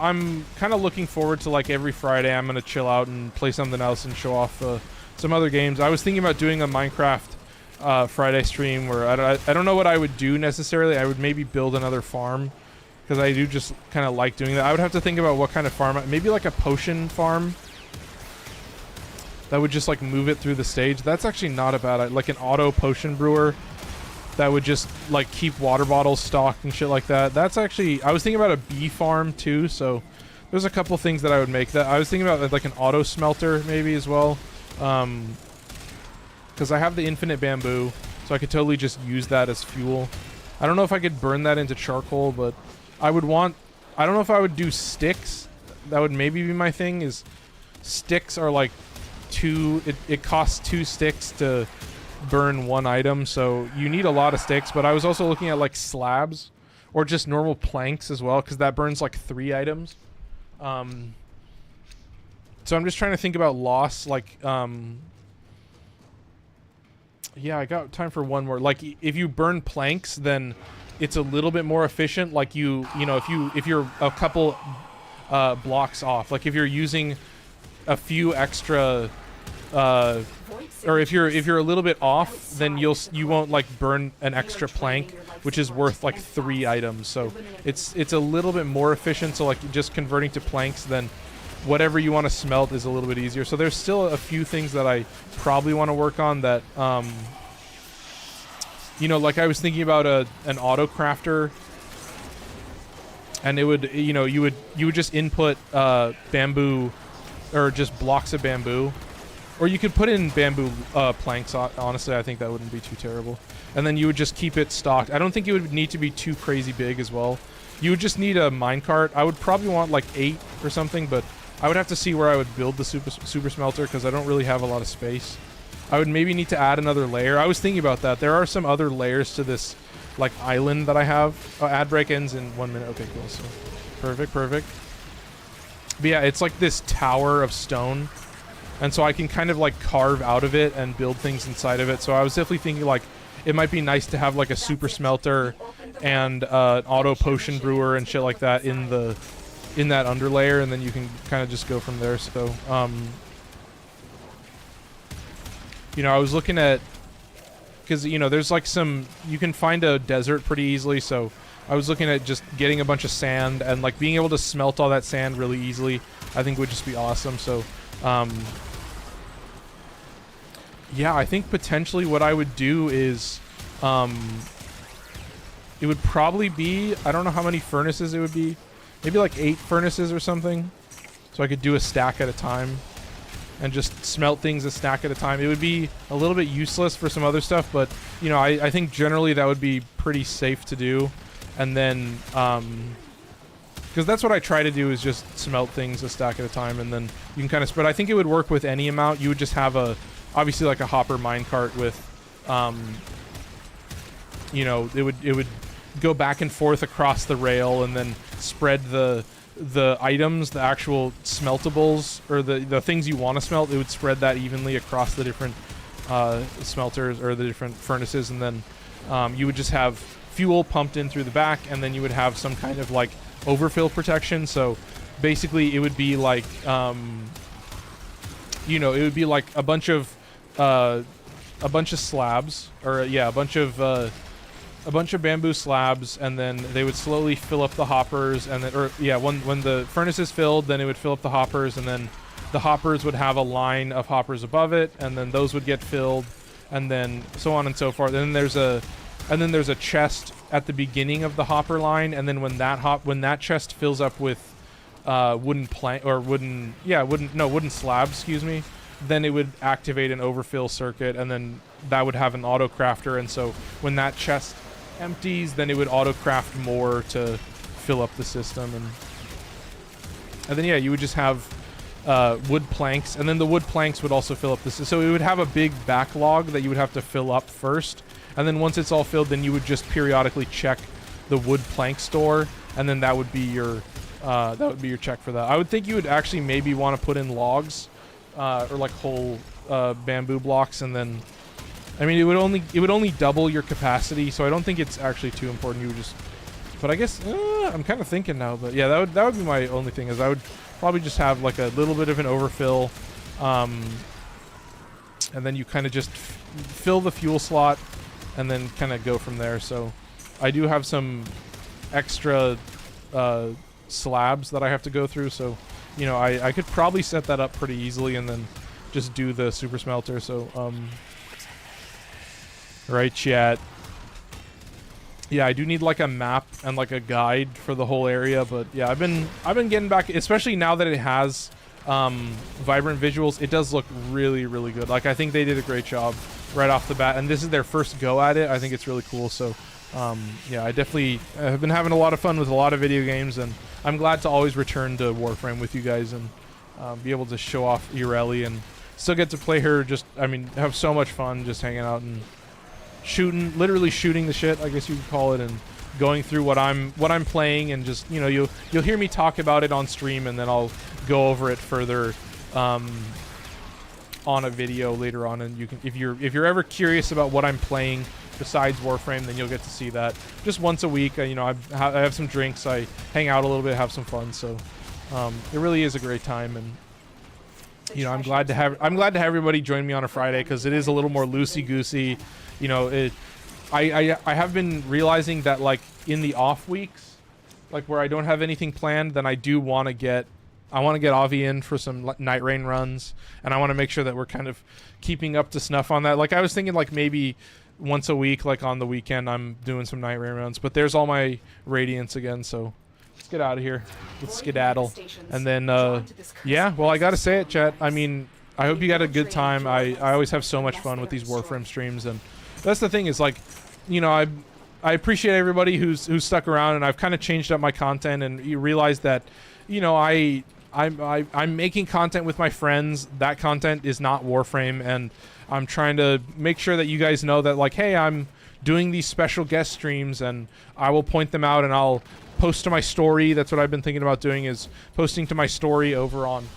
kind of looking forward to, like, every Friday I'm gonna chill out and play something else and show off some other games. I was thinking about doing a Minecraft Friday stream where I don't know what I would do necessarily. I would maybe build another farm, because I do just kind of like doing that. I would have to think about what kind of farm. Maybe like a potion farm that would just like move it through the stage. That's actually not a bad, like an auto potion brewer that would just like keep water bottles stocked and shit like that. That's actually, I was thinking about a bee farm too, so there's a couple things that I would make. That I was thinking about like an auto smelter maybe as well, because I have the infinite bamboo, so I could totally just use that as fuel. I don't know if I could burn that into charcoal, but I would want. I don't know if I would do sticks. That would maybe be my thing. Is sticks are like it costs 2 sticks to burn 1 item, so you need a lot of sticks. But I was also looking at like slabs or just normal planks as well, because that burns like 3 items. So I'm just trying to think about loss, like yeah, I got time for one more. Like if you burn planks, then it's a little bit more efficient. Like you know, if you're a couple blocks off, like if you're using a few extra or if you're a little bit off, then you won't like burn an extra plank, which is worth like 3 items. So it's a little bit more efficient. So like just converting to planks, then whatever you want to smelt is a little bit easier. So there's still a few things that I probably want to work on that you know, like I was thinking about an auto crafter, and it would, you know, you would just input bamboo or just blocks of bamboo. Or you could put in bamboo planks. Honestly, I think that wouldn't be too terrible. And then you would just keep it stocked. I don't think it would need to be too crazy big as well. You would just need a minecart. I would probably want like 8 or something, but I would have to see where I would build the super smelter, because I don't really have a lot of space. I would maybe need to add another layer. I was thinking about that. There are some other layers to this like island that I have. Oh, ad break ends in 1 minute. Okay, cool. So perfect. But yeah, it's like this tower of stone. And so I can kind of like carve out of it and build things inside of it. So I was definitely thinking like it might be nice to have like a super smelter and auto potion brewer and shit like that in that underlayer, and then you can kind of just go from there. So you know, I was looking at, because you know there's like you can find a desert pretty easily, so I was looking at just getting a bunch of sand and like being able to smelt all that sand really easily. I think would just be awesome. So yeah, I think potentially what I would do is it would probably be, I don't know how many furnaces it would be, maybe like 8 furnaces or something, so I could do a stack at a time and just smelt things a stack at a time. It would be a little bit useless for some other stuff, but you know, I think generally that would be pretty safe to do. And then because that's what I try to do, is just smelt things a stack at a time, and then you can kind of spread. I think it would work with any amount. You would just have obviously like a hopper minecart with you know, it would go back and forth across the rail, and then spread the items, the actual smeltables, or the things you want to smelt. It would spread that evenly across the different smelters or the different furnaces, and then you would just have fuel pumped in through the back, and then you would have some kind of like overfill protection. So basically it would be like you know, it would be like a bunch of slabs, or yeah, a bunch of bamboo slabs, and then they would slowly fill up the hoppers, and then, or yeah, when the furnace is filled, then it would fill up the hoppers, and then the hoppers would have a line of hoppers above it, and then those would get filled, and then so on and so forth. And then there's a chest at the beginning of the hopper line, and then when that chest fills up with wooden slabs, excuse me, then it would activate an overfill circuit, and then that would have an auto crafter. And so when that chest empties, then it would auto craft more to fill up the system, and then yeah, you would just have wood planks, and then the wood planks would also fill up the system. So it would have a big backlog that you would have to fill up first, and then once it's all filled, then you would just periodically check the wood plank store, and then that would be your check for that. I would think you would actually maybe want to put in logs or like whole bamboo blocks, and then I mean it would only double your capacity, so I don't think it's actually too important. You would just, but I guess I'm kind of thinking now, but yeah, that would be my only thing, is I would probably just have like a little bit of an overfill, and then you kind of just fill the fuel slot, and then kind of go from there. So I do have some extra slabs that I have to go through, so you know, I could probably set that up pretty easily, and then just do the super smelter. So right, chat, yeah, I do need like a map and like a guide for the whole area, but yeah, I've been getting back, especially now that it has vibrant visuals. It does look really, really good. Like, I think they did a great job right off the bat, and this is their first go at it. I think it's really cool. So yeah, I definitely have been having a lot of fun with a lot of video games, and I'm glad to always return to Warframe with you guys and be able to show off Yareli and still get to play her. Just, I mean, have so much fun just hanging out and literally shooting the shit, I guess you could call it, and going through what I'm playing, and just, you know, you'll hear me talk about it on stream, and then I'll go over it further on a video later on. And you can, if you're ever curious about what I'm playing besides Warframe, then you'll get to see that just once a week. You know, I have some drinks, I hang out a little bit, have some fun. So it really is a great time, and you know, I'm glad to have everybody join me on a Friday, because it is a little more loosey goosey. You know, I have been realizing that, like, in the off weeks, like where I don't have anything planned, then I do want to get Avi in for some night rain runs, and I want to make sure that we're kind of keeping up to snuff on that. Like, I was thinking, like, maybe once a week, like on the weekend, I'm doing some night rain runs, but there's all my radiance again, so let's get out of here. Let's skedaddle. And then yeah, well, I gotta say it, chat, I mean, I hope you got a good time. I always have so much fun with these Warframe streams, and that's the thing, is like, you know, I appreciate everybody who's stuck around, and I've kind of changed up my content, and you realize that, you know, I'm making content with my friends. That content is not Warframe, and I'm trying to make sure that you guys know that, like, hey, I'm doing these special guest streams, and I will point them out, and I'll post to my story. That's what I've been thinking about doing, is posting to my story over on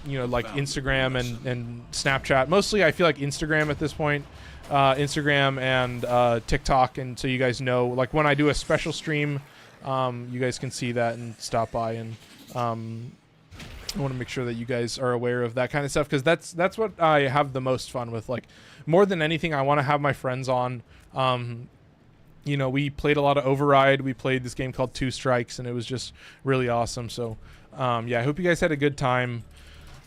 you know, like Instagram and Snapchat. Mostly I feel like Instagram at this point. Instagram and TikTok, and so you guys know, like, when I do a special stream, you guys can see that and stop by, and I want to make sure that you guys are aware of that kind of stuff, because that's what I have the most fun with. Like, more than anything, I want to have my friends on. You know, we played a lot of Override. We played this game called Two Strikes, and it was just really awesome. So yeah, I hope you guys had a good time.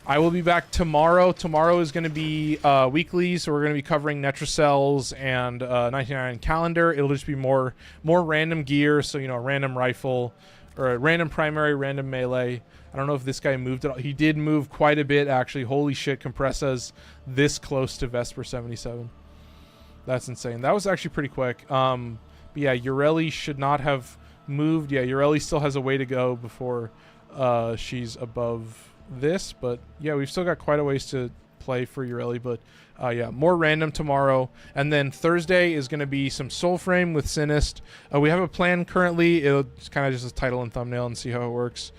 I will be back tomorrow. Tomorrow is going to be weekly, so we're going to be covering Netracells and 99 Calendar. It'll just be more random gear, so, you know, a random rifle, or a random primary, random melee. I don't know if this guy moved at all. He did move quite a bit, actually. Holy shit, Kompressa's this close to Vesper 77. That's insane. That was actually pretty quick. But yeah, Yareli should not have moved. Yeah, Yareli still has a way to go before she's above this, but yeah, we've still got quite a ways to play for Yareli. But yeah, more random tomorrow, and then Thursday is going to be some Soulframe with Sinist. We have a plan currently. It's kind of just a title and thumbnail, and see how it works.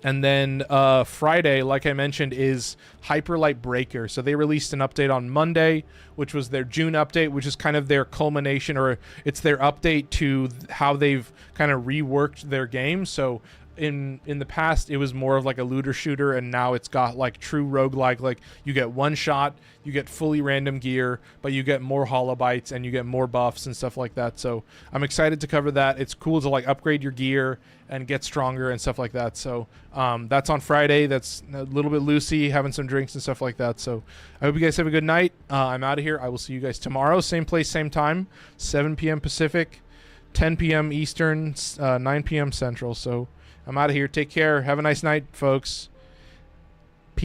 And then Friday, like I mentioned, is Hyperlight Breaker. So they released an update on Monday, which was their June update, which is kind of their culmination, or it's their update to how they've kind of reworked their game. So in the past, it was more of like a looter shooter, and now it's got like true roguelike. Like, you get one shot, you get fully random gear, but you get more holobytes, and you get more buffs and stuff like that. So I'm excited to cover that. It's cool to like upgrade your gear and get stronger and stuff like that. So that's on Friday. That's a little bit loosey, having some drinks and stuff like that. So I hope you guys have a good night. I'm out of here. I will see you guys tomorrow, same place, same time, 7 p.m. Pacific, 10 p.m. Eastern, 9 p.m. Central. So I'm out of here. Take care. Have a nice night, folks.